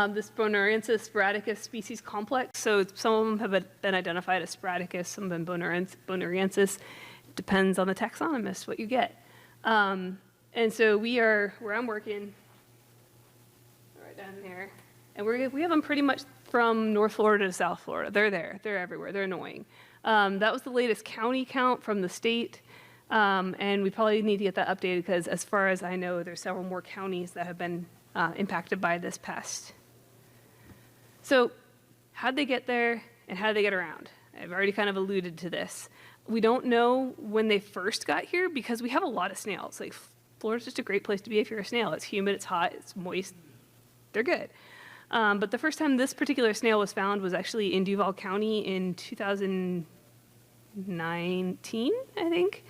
this bonariensis sporadicus species complex. So some of them have been identified as sporadicus, some have been bonariensis. It depends on the taxonomist what you get. And so we are, where I'm working, right down there, and we have them pretty much from North Florida to South Florida. They're there, they're everywhere, they're annoying. That was the latest county count from the state. And we probably need to get that updated because as far as I know, there's several more counties that have been impacted by this pest. So how'd they get there and how did they get around? I've already kind of alluded to this. We don't know when they first got here because we have a lot of snails. Like Florida's just a great place to be if you're a snail. It's humid, it's hot, it's moist. They're good. But the first time this particular snail was found was actually in Duval County in 2019, I think.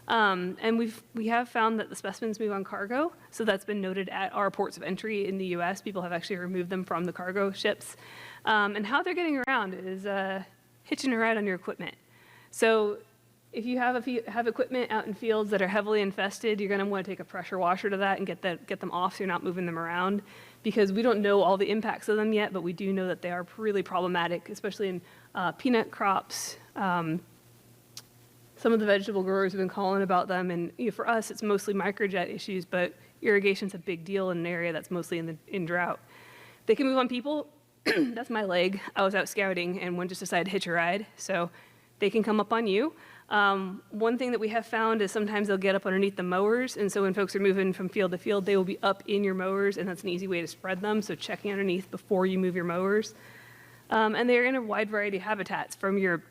And we have found that the specimens move on cargo, so that's been noted at our ports of entry in the U.S. People have actually removed them from the cargo ships. And how they're getting around is hitching a ride on your equipment. So if you have equipment out in fields that are heavily infested, you're going to want to take a pressure washer to that and get them off so you're not moving them around, because we don't know all the impacts of them yet, but we do know that they are really problematic, especially in peanut crops. Some of the vegetable growers have been calling about them, and for us, it's mostly microjet issues, but irrigation's a big deal in an area that's mostly in drought. They can move on people. That's my leg. I was out scouting and one just decided to hitch a ride, so they can come up on you. One thing that we have found is sometimes they'll get up underneath the mowers, and so when folks are moving from field to field, they will be up in your mowers, and that's an easy way to spread them, so checking underneath before you move your mowers. And they're in a wide variety of habitats, from your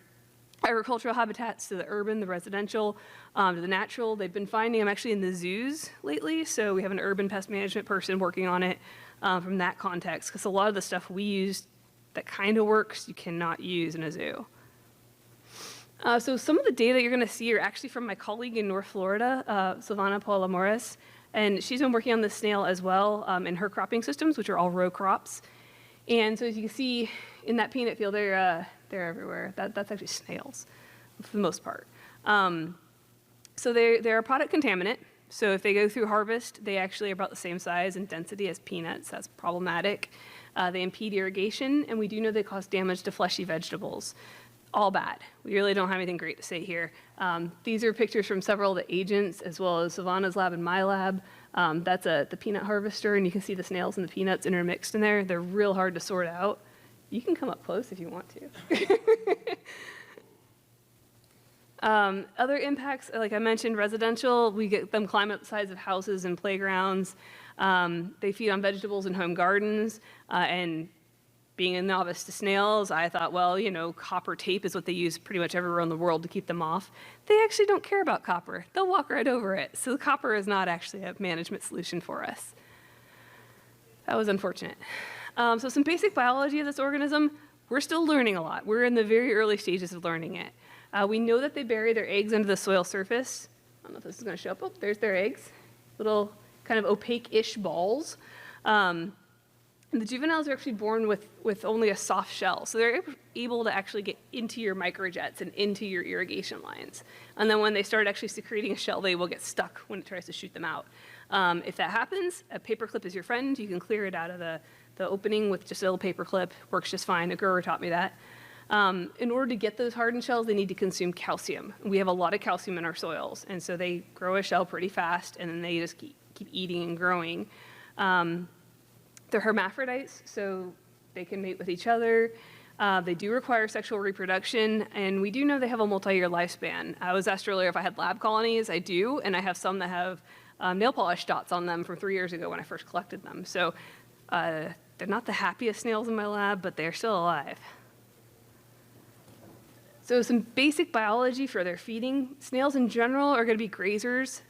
agricultural habitats to the urban, the residential, to the natural. They've been finding them actually in the zoos lately, so we have an urban pest management person working on it from that context, because a lot of the stuff we use that kind of works, you cannot use in a zoo. So some of the data you're going to see are actually from my colleague in North Florida, Silvana Paula Morris, and she's been working on this snail as well in her cropping systems, which are all row crops. And so as you can see in that peanut field, they're everywhere. That's actually snails for the most part. So they're a product contaminant. So if they go through harvest, they actually are about the same size and density as peanuts. That's problematic. They impede irrigation, and we do know they cause damage to fleshy vegetables. All bad. We really don't have anything great to say here. These are pictures from several of the agents, as well as Savannah's lab and my lab. That's the peanut harvester, and you can see the snails and the peanuts intermixed in there. They're real hard to sort out. You can come up close if you want to. Other impacts, like I mentioned, residential, we get them climbing up the sides of houses and playgrounds. They feed on vegetables in home gardens, and being a novice to snails, I thought, well, you know, copper tape is what they use pretty much everywhere in the world to keep them off. They actually don't care about copper. They'll walk right over it. So the copper is not actually a management solution for us. That was unfortunate. So some basic biology of this organism, we're still learning a lot. We're in the very early stages of learning it. We know that they bury their eggs under the soil surface. I don't know if this is going to show up. Oh, there's their eggs. Little kind of opaque-ish balls. And the juveniles are actually born with only a soft shell, so they're able to actually get into your microjets and into your irrigation lines. And then when they start actually secreting a shell, they will get stuck when it tries to shoot them out. If that happens, a paperclip is your friend. You can clear it out of the opening with just a little paperclip. Works just fine. A grower taught me that. In order to get those hardened shells, they need to consume calcium. We have a lot of calcium in our soils, and so they grow a shell pretty fast, and then they just keep eating and growing. They're hermaphrodites, so they can mate with each other. They do require sexual reproduction, and we do know they have a multi-year lifespan. I was asked earlier if I had lab colonies. I do, and I have some that have nail polish dots on them from 3 years ago when I first collected them. So they're not the happiest snails in my lab, but they're still alive. So some basic biology for their feeding. Snails in general are going to be grazers.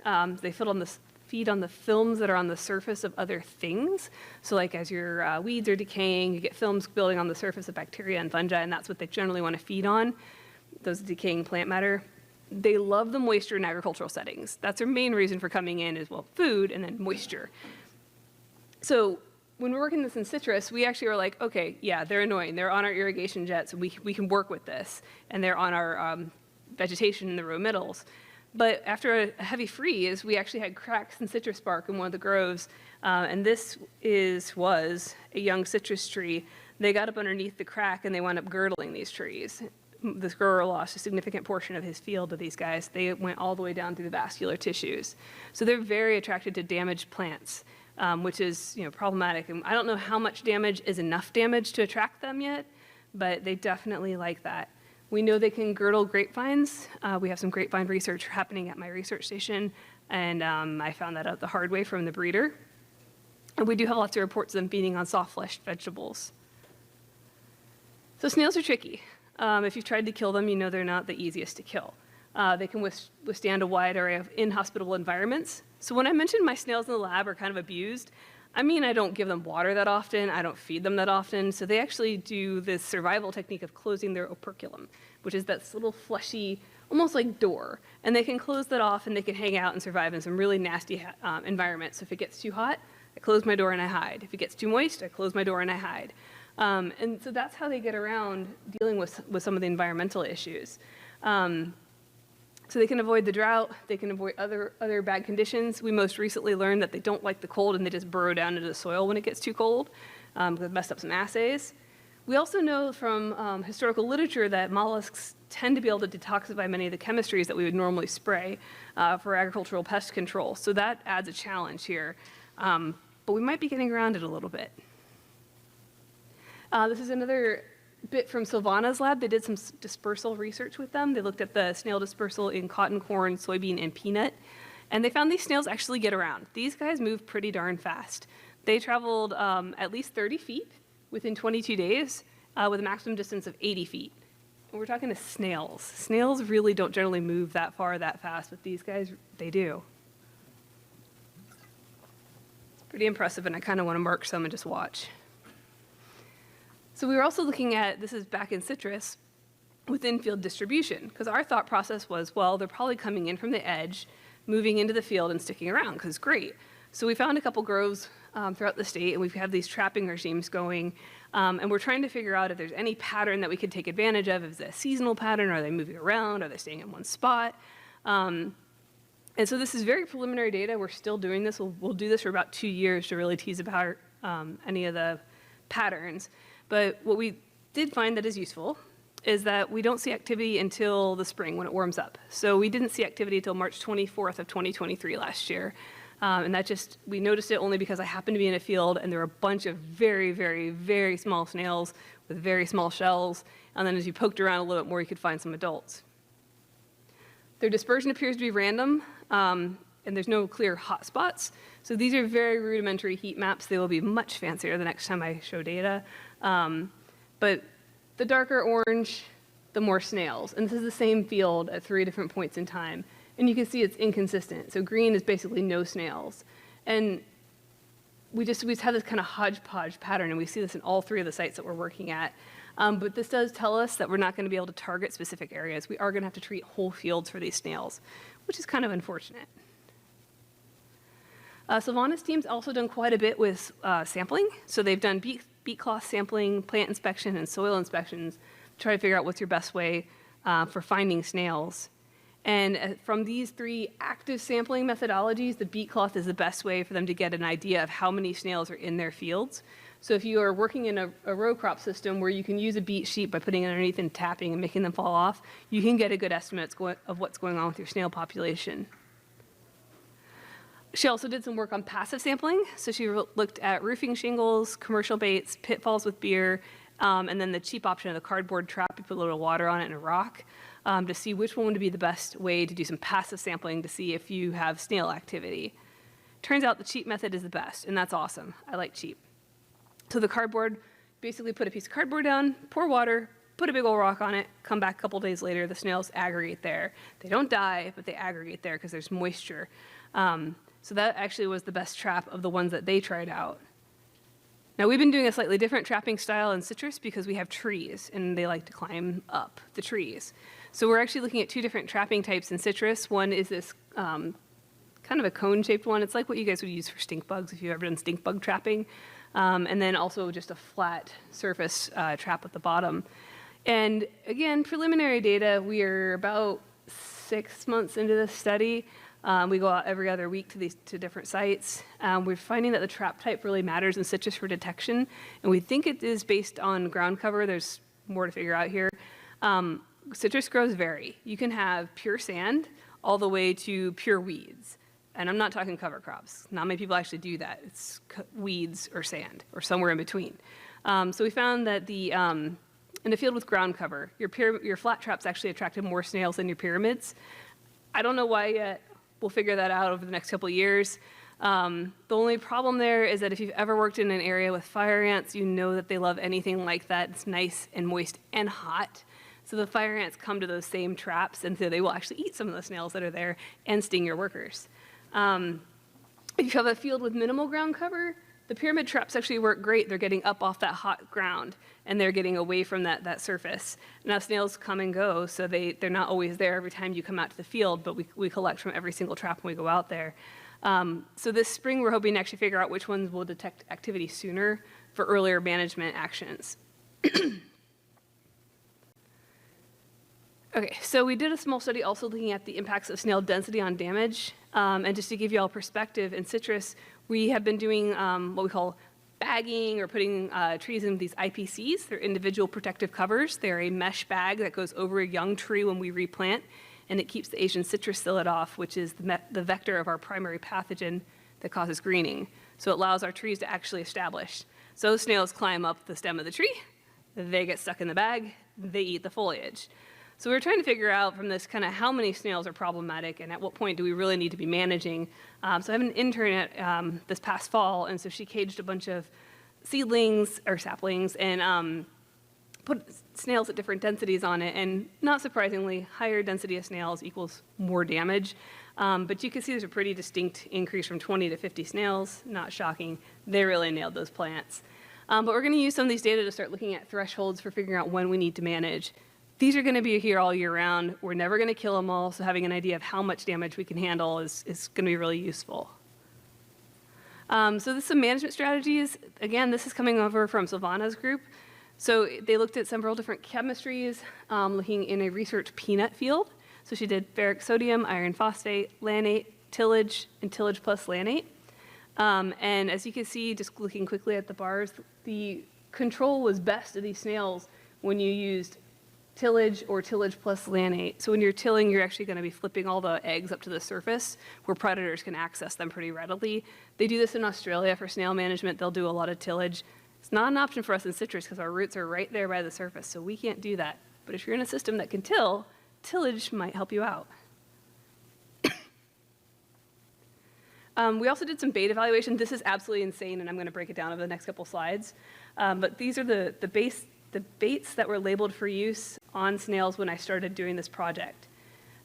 They feed on the films that are on the surface of other things. So like as your weeds are decaying, you get films building on the surface of bacteria and fungi, and that's what they generally want to feed on, those decaying plant matter. They love the moisture in agricultural settings. That's their main reason for coming in is, well, food and then moisture. So when we're working this in citrus, we actually were like, okay, yeah, they're annoying. They're on our irrigation jets. We can work with this. And they're on our vegetation in the row middles. But after a heavy freeze, we actually had cracks in citrus bark in one of the groves. And this was a young citrus tree. They got up underneath the crack and they wound up girdling these trees. This grower lost a significant portion of his field to these guys. They went all the way down through the vascular tissues. So they're very attracted to damaged plants, which is problematic. And I don't know how much damage is enough damage to attract them yet, but they definitely like that. We know they can girdle grapevines. We have some grapevine research happening at my research station, and I found that out the hard way from the breeder. And we do have lots of reports of them feeding on soft-fleshed vegetables. So snails are tricky. If you've tried to kill them, you know they're not the easiest to kill. They can withstand a wide array of inhospitable environments. So when I mentioned my snails in the lab are kind of abused, I mean I don't give them water that often, I don't feed them that often, so they actually do this survival technique of closing their operculum, which is that little fleshy, almost like door. And they can close that off and they can hang out and survive in some really nasty environments. So if it gets too hot, I close my door and I hide. If it gets too moist, I close my door and I hide. And so that's how they get around dealing with some of the environmental issues. So they can avoid the drought, they can avoid other bad conditions. We most recently learned that they don't like the cold and they just burrow down into the soil when it gets too cold, because it messed up some assays. We also know from historical literature that mollusks tend to be able to detoxify many of the chemistries that we would normally spray for agricultural pest control. So that adds a challenge here. But we might be getting around it a little bit. This is another bit from Silvana's lab. They did some dispersal research with them. They looked at the snail dispersal in cotton, corn, soybean, and peanut. And they found these snails actually get around. These guys move pretty darn fast. They traveled at least 30 feet within 22 days with a maximum distance of 80 feet. And we're talking to snails. Snails really don't generally move that far that fast, but these guys, they do. It's pretty impressive, and I kind of want to mark some and just watch. So we were also looking at, this is back in citrus, within field distribution, because our thought process was, well, they're probably coming in from the edge, moving into the field and sticking around, because great. So we found a couple groves throughout the state, and we've had these trapping regimes going, and we're trying to figure out if there's any pattern that we could take advantage of. Is it a seasonal pattern? Are they moving around? Are they staying in one spot? And so this is very preliminary data. We're still doing this. We'll do this for about 2 years to really tease apart any of the patterns. But what we did find that is useful is that we don't see activity until the spring when it warms up. So we didn't see activity until March 24th of 2023 last year. And that just, we noticed it only because I happened to be in a field and there were a bunch of very, very, very small snails with very small shells. And then as you poked around a little bit more, you could find some adults. Their dispersion appears to be random, and there's no clear hot spots. So these are very rudimentary heat maps. They will be much fancier the next time I show data. But the darker orange, the more snails. And this is the same field at 3 different points in time. And you can see it's inconsistent. So green is basically no snails. And we just have this kind of hodgepodge pattern, and we see this in all 3 of the sites that we're working at. But this does tell us that we're not going to be able to target specific areas. We are going to have to treat whole fields for these snails, which is kind of unfortunate. Silvana's team's also done quite a bit with sampling. So they've done beak cloth sampling, plant inspection, and soil inspections to try to figure out what's your best way for finding snails. And from these 3 active sampling methodologies, the beak cloth is the best way for them to get an idea of how many snails are in their fields. So if you are working in a row crop system where you can use a beet sheet by putting it underneath and tapping and making them fall off, you can get a good estimate of what's going on with your snail population. She also did some work on passive sampling. So she looked at roofing shingles, commercial baits, pitfalls with beer, and then the cheap option of the cardboard trap. You put a little water on it and a rock to see which one would be the best way to do some passive sampling to see if you have snail activity. Turns out the cheap method is the best, and that's awesome. I like cheap. So the cardboard, basically put a piece of cardboard down, pour water, put a big old rock on it, come back a couple days later, the snails aggregate there. They don't die, but they aggregate there because there's moisture. So that actually was the best trap of the ones that they tried out. Now we've been doing a slightly different trapping style in citrus because we have trees and they like to climb up the trees. So we're actually looking at 2 different trapping types in citrus. One is this kind of a cone-shaped one. It's like what you guys would use for stink bugs if you've ever done stink bug trapping. And then also just a flat surface trap at the bottom. And again, preliminary data, we are about 6 months into this study. We go out every other week to these 2 different sites. We're finding that the trap type really matters in citrus for detection, and we think it is based on ground cover. There's more to figure out here. Citrus grows vary. You can have pure sand all the way to pure weeds, and I'm not talking cover crops. Not many people actually do that. It's weeds or sand or somewhere in between. So we found that in the field with ground cover, your flat traps actually attracted more snails than your pyramids. I don't know why yet. We'll figure that out over the next couple of years. The only problem there is that if you've ever worked in an area with fire ants, you know that they love anything like that. It's nice and moist and hot. So the fire ants come to those same traps, and so they will actually eat some of the snails that are there and sting your workers. If you have a field with minimal ground cover, the pyramid traps actually work great. They're getting up off that hot ground, and they're getting away from that surface. Now snails come and go, so they're not always there every time you come out to the field, but we collect from every single trap when we go out there. So this spring, we're hoping to actually figure out which ones will detect activity sooner for earlier management actions. Okay, so we did a small study also looking at the impacts of snail density on damage. And just to give you all perspective, in citrus, we have been doing what we call bagging or putting trees in these IPCs. They're individual protective covers. They're a mesh bag that goes over a young tree when we replant, and it keeps the Asian citrus psyllid off, which is the vector of our primary pathogen that causes greening. So it allows our trees to actually establish. So snails climb up the stem of the tree, they get stuck in the bag, they eat the foliage. So we were trying to figure out from this kind of how many snails are problematic and at what point do we really need to be managing. So I have an intern at, this past fall, and so she caged a bunch of seedlings or saplings and put snails at different densities on it. And not surprisingly, higher density of snails equals more damage. But you can see there's a pretty distinct increase from 20 to 50 snails. Not shocking. They really nailed those plants. But we're going to use some of these data to start looking at thresholds for figuring out when we need to manage. These are going to be here all year round. We're never going to kill them all, so having an idea of how much damage we can handle is going to be really useful. So this is some management strategies. Again, this is coming over from Silvana's group. So they looked at several different chemistries, looking in a research peanut field. So she did ferric sodium, iron phosphate, lannate, tillage, and tillage plus lannate. And as you can see, just looking quickly at the bars, the control was best of these snails when you used tillage or tillage plus lannate. So when you're tilling, you're actually going to be flipping all the eggs up to the surface where predators can access them pretty readily. They do this in Australia for snail management. They'll do a lot of tillage. It's not an option for us in citrus because our roots are right there by the surface, so we can't do that. But if you're in a system that can till, tillage might help you out. We also did some bait evaluation. This is absolutely insane, and I'm going to break it down over the next couple slides. But these are the baits that were labeled for use on snails when I started doing this project.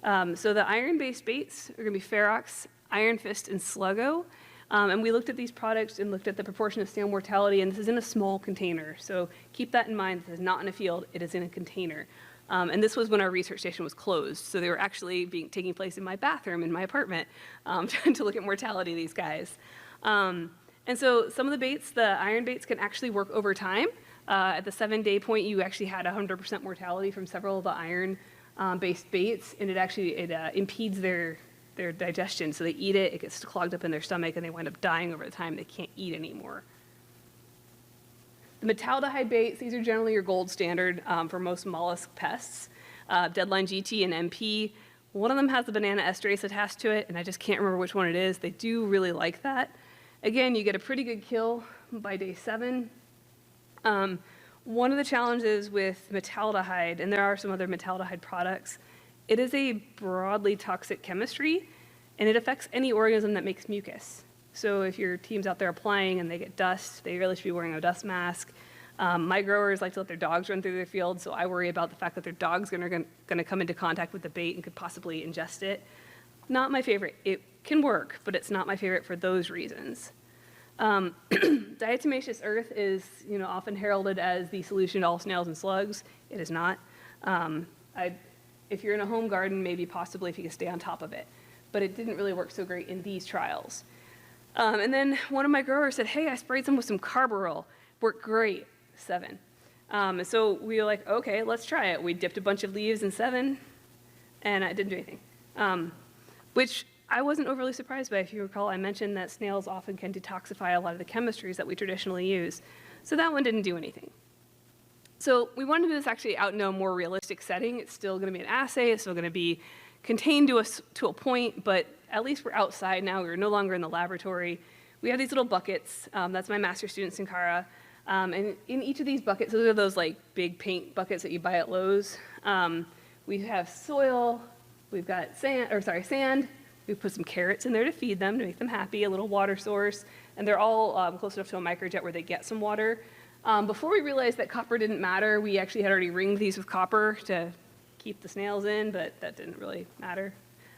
So the iron-based baits are going to be Ferox, Iron Fist, and Sluggo. And we looked at these products and looked at the proportion of snail mortality, and this is in a small container. So keep that in mind. This is not in a field. It is in a container. And this was when our research station was closed. So they were actually taking place in my bathroom in my apartment to look at mortality of these guys. And so some of the baits, the iron baits, can actually work over time. At the 7-day point, you actually had 100% mortality from several of the iron-based baits, and it impedes their digestion. So they eat it, it gets clogged up in their stomach, and they wind up dying over the time. They can't eat anymore. The metaldehyde baits, these are generally your gold standard for most mollusk pests. Deadline GT and MP. One of them has the banana esterase attached to it, and I just can't remember which one it is. They do really like that. Again, you get a pretty good kill by day 7. One of the challenges with metaldehyde, and there are some other metaldehyde products, it is a broadly toxic chemistry, and it affects any organism that makes mucus. So if your team's out there applying and they get dust, they really should be wearing a dust mask. My growers like to let their dogs run through their field, so I worry about the fact that their dog's are going to come into contact with the bait and could possibly ingest it. Not my favorite. It can work, but it's not my favorite for those reasons. Diatomaceous earth is, often heralded as the solution to all snails and slugs. It is not. If you're in a home garden, maybe possibly if you can stay on top of it. But it didn't really work so great in these trials. And then one of my growers said, hey, I sprayed them with some carbaryl. Worked great, 7. So we were like, okay, let's try it. We dipped a bunch of leaves in 7, and it didn't do anything. Which I wasn't overly surprised by. If you recall, I mentioned that snails often can detoxify a lot of the chemistries that we traditionally use. So that one didn't do anything. So we wanted to do this actually out in a more realistic setting. It's still going to be an assay. It's still going to be contained to a point, but at least we're outside now. We're no longer in the laboratory. We have these little buckets. That's my master student, Sankara. And in each of these buckets, those are those big paint buckets that you buy at Lowe's. We have soil. We've got sand. We put some carrots in there to feed them, to make them happy, a little water source, and they're all close enough to a microjet where they get some water. Before we realized that copper didn't matter, we actually had already ringed these with copper to keep the snails in, but that didn't really matter.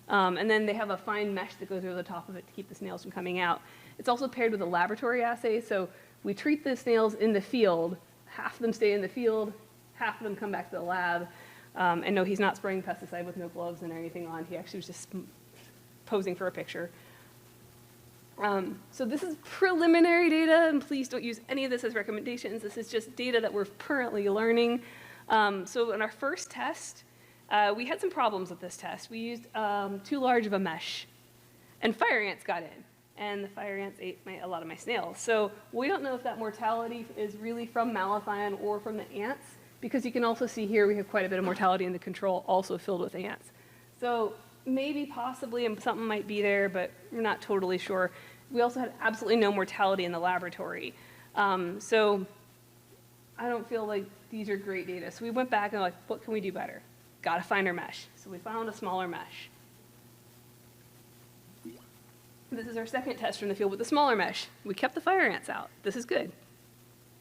And then they have a fine mesh that goes over the top of it to keep the snails from coming out. It's also paired with a laboratory assay, so we treat the snails in the field. Half of them stay in the field, half of them come back to the lab. And no, he's not spraying pesticide with no gloves and anything on. He actually was just posing for a picture. So this is preliminary data, and please don't use any of this as recommendations. This is just data that we're currently learning. So in our first test, we had some problems with this test. We used too large of a mesh, and fire ants got in. and the fire ants ate a lot of my snails. So we don't know if that mortality is really from malathion or from the ants, because you can also see here we have quite a bit of mortality in the control, also filled with ants. So maybe, possibly, something might be there, but we're not totally sure. We also had absolutely no mortality in the laboratory. So I don't feel like these are great data. So we went back and like, what can we do better? Got to find our mesh. So we found a smaller mesh. This is our second test from the field with the smaller mesh. We kept the fire ants out. This is good.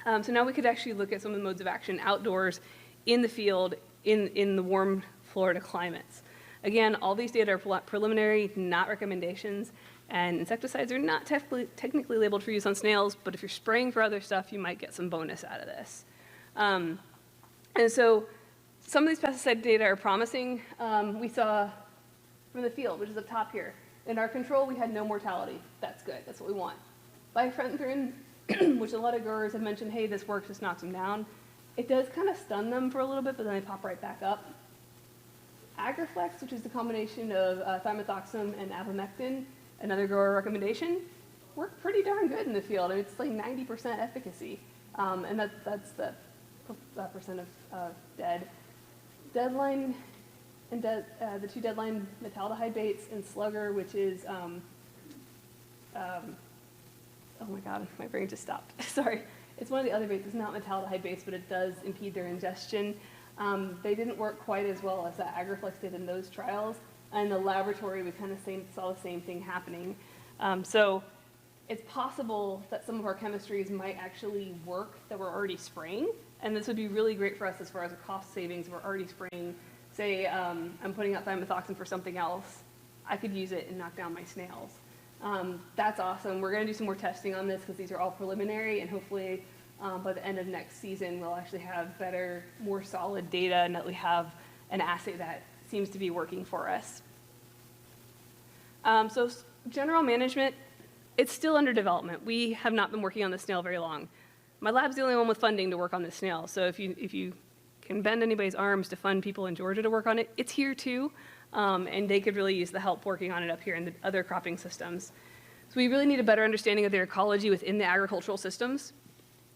So now we could actually look at some of the modes of action outdoors, in the field, in the warm Florida climates. Again, all these data are preliminary, not recommendations, and insecticides are not technically labeled for use on snails, but if you're spraying for other stuff, you might get some bonus out of this. And so some of these pesticide data are promising. We saw from the field, which is up top here. In our control, we had no mortality. That's good. That's what we want. Bifenthrin, which a lot of growers have mentioned, hey, this works, just knocks them down. It does kind of stun them for a little bit, but then they pop right back up. Agriflex, which is the combination of thimethoxam and avamectin, another grower recommendation, worked pretty darn good in the field. I mean, it's like 90% efficacy, and that's the percent of dead. Deadline and the two deadline metaldehyde baits and slugger, which is, oh my God, my brain just stopped. Sorry. It's one of the other baits. It's not metaldehyde baits, but it does impede their ingestion. They didn't work quite as well as that Agriflex did in those trials. And in the laboratory, we kind of saw the same thing happening. So it's possible that some of our chemistries might actually work that we're already spraying. And this would be really great for us as far as a cost savings. We're already spraying, say, I'm putting out thimethoxam for something else. I could use it and knock down my snails. That's awesome. We're going to do some more testing on this because these are all preliminary, and hopefully by the end of next season, we'll actually have better, more solid data, and that we have an assay that seems to be working for us. So general management, it's still under development. We have not been working on the snail very long. My lab's the only one with funding to work on this snail, so if you can bend anybody's arms to fund people in Georgia to work on it, it's here too, and they could really use the help working on it up here in the other cropping systems. So we really need a better understanding of their ecology within the agricultural systems,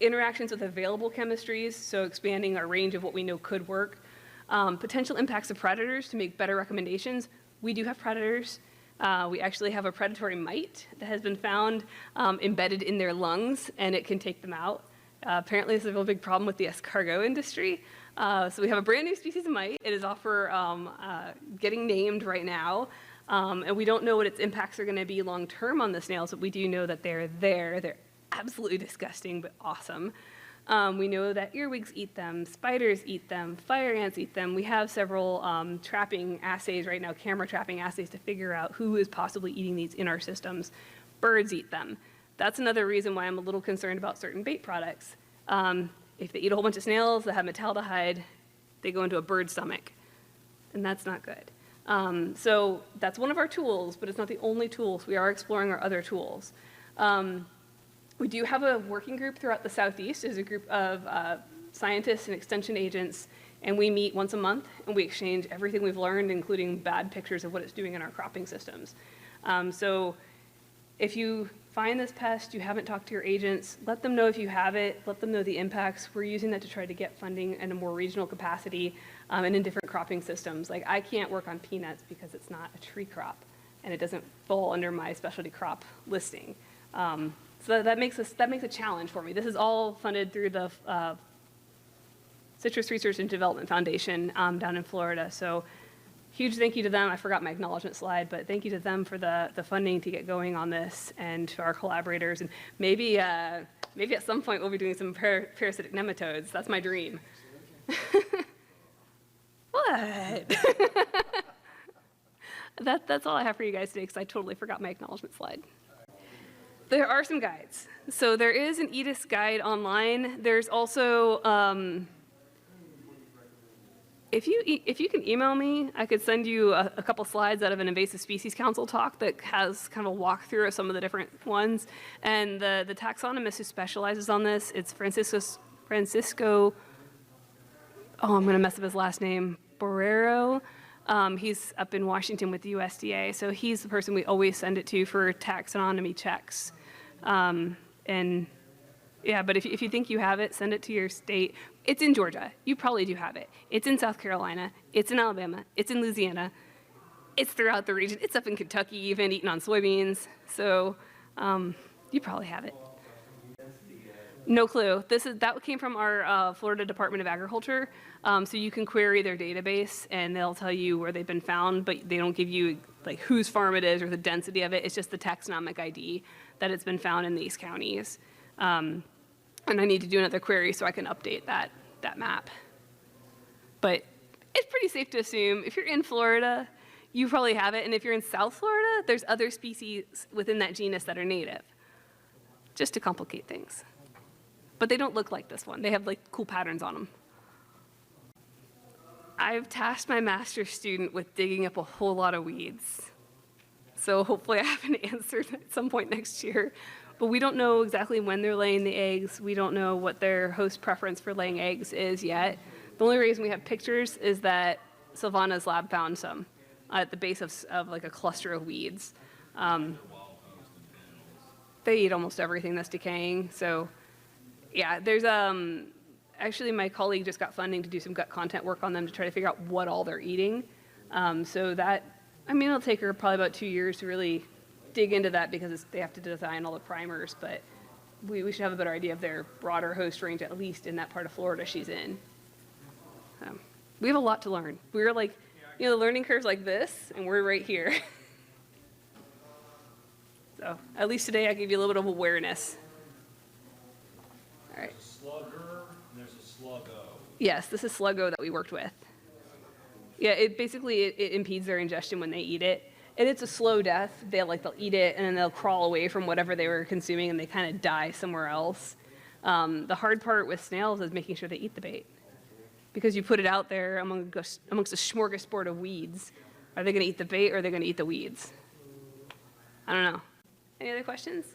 interactions with available chemistries, so expanding our range of what we know could work, potential impacts of predators to make better recommendations. We do have predators. We actually have a predatory mite that has been found embedded in their lungs, and it can take them out. Apparently, this is a real big problem with the escargot industry. So we have a brand new species of mite. It is off for getting named right now, and we don't know what its impacts are going to be long term on the snails, but we do know that they're there. They're absolutely disgusting, but awesome. We know that earwigs eat them, spiders eat them, fire ants eat them. We have several trapping assays right now, camera trapping assays, to figure out who is possibly eating these in our systems. Birds eat them. That's another reason why I'm a little concerned about certain bait products. If they eat a whole bunch of snails that have metaldehyde, they go into a bird's stomach, and that's not good. So that's one of our tools, but it's not the only tools. We are exploring our other tools. We do have a working group throughout the Southeast. There's a group of scientists and extension agents, and we meet once a month, and we exchange everything we've learned, including bad pictures of what it's doing in our cropping systems. So if you find this pest, you haven't talked to your agents, let them know if you have it, let them know the impacts. We're using that to try to get funding in a more regional capacity and in different cropping systems. Like, I can't work on peanuts because it's not a tree crop, and it doesn't fall under my specialty crop listing. So that makes a challenge for me. This is all funded through the Citrus Research and Development Foundation down in Florida. So huge thank you to them. I forgot my acknowledgement slide, but thank you to them for the funding to get going on this, and to our collaborators. And maybe at some point we'll be doing some parasitic nematodes. That's my dream. What? That's all I have for you guys today, because I totally forgot my acknowledgement slide. There are some guides. So there is an EDIS guide online. There's also, if you can email me, I could send you a couple slides out of an Invasive Species Council talk that has kind of a walkthrough of some of the different ones. And the taxonomist who specializes on this, it's Francisco, oh, I'm going to mess up his last name, Borrero. He's up in Washington with the USDA, so he's the person we always send it to for taxonomy checks. And yeah, but if you think you have it, send it to your state. It's in Georgia. You probably do have it. It's in South Carolina. It's in Alabama. It's in Louisiana. It's throughout the region. It's up in Kentucky, even eaten on soybeans. So you probably have it. No clue. That came from our Florida Department of Agriculture. So you can query their database, and they'll tell you where they've been found, but they don't give you like whose farm it is or the density of it. It's just the taxonomic ID that it's been found in these counties. And I need to do another query so I can update that map. But it's pretty safe to assume if you're in Florida, you probably have it. And if you're in South Florida, there's other species within that genus that are native, just to complicate things. But they don't look like this one. They have like cool patterns on them. I've tasked my master's student with digging up a whole lot of weeds. So hopefully I have an answer at some point next year. But we don't know exactly when they're laying the eggs. We don't know what their host preference for laying eggs is yet. The only reason we have pictures is that Silvana's lab found some at the base of like a cluster of weeds. They eat almost everything that's decaying. So yeah, there's actually my colleague just got funding to do some gut content work on them to try to figure out what all they're eating. So that, I mean, it'll take her probably about 2 years to really dig into that because they have to design all the primers, but we should have a better idea of their broader host range, at least in that part of Florida she's in. We have a lot to learn. We're like, the learning curve's like this, and we're right here. So at least today I gave you a little bit of awareness. All right. There's a slugger, and there's a sluggo. Yes, this is sluggo that we worked with. Yeah, it impedes their ingestion when they eat it. And it's a slow death. They'll eat it, and then they'll crawl away from whatever they were consuming, and they kind of die somewhere else. The hard part with snails is making sure they eat the bait. Because you put it out there amongst a smorgasbord of weeds. Are they going to eat the bait, or are they going to eat the weeds? I don't know. Any other questions?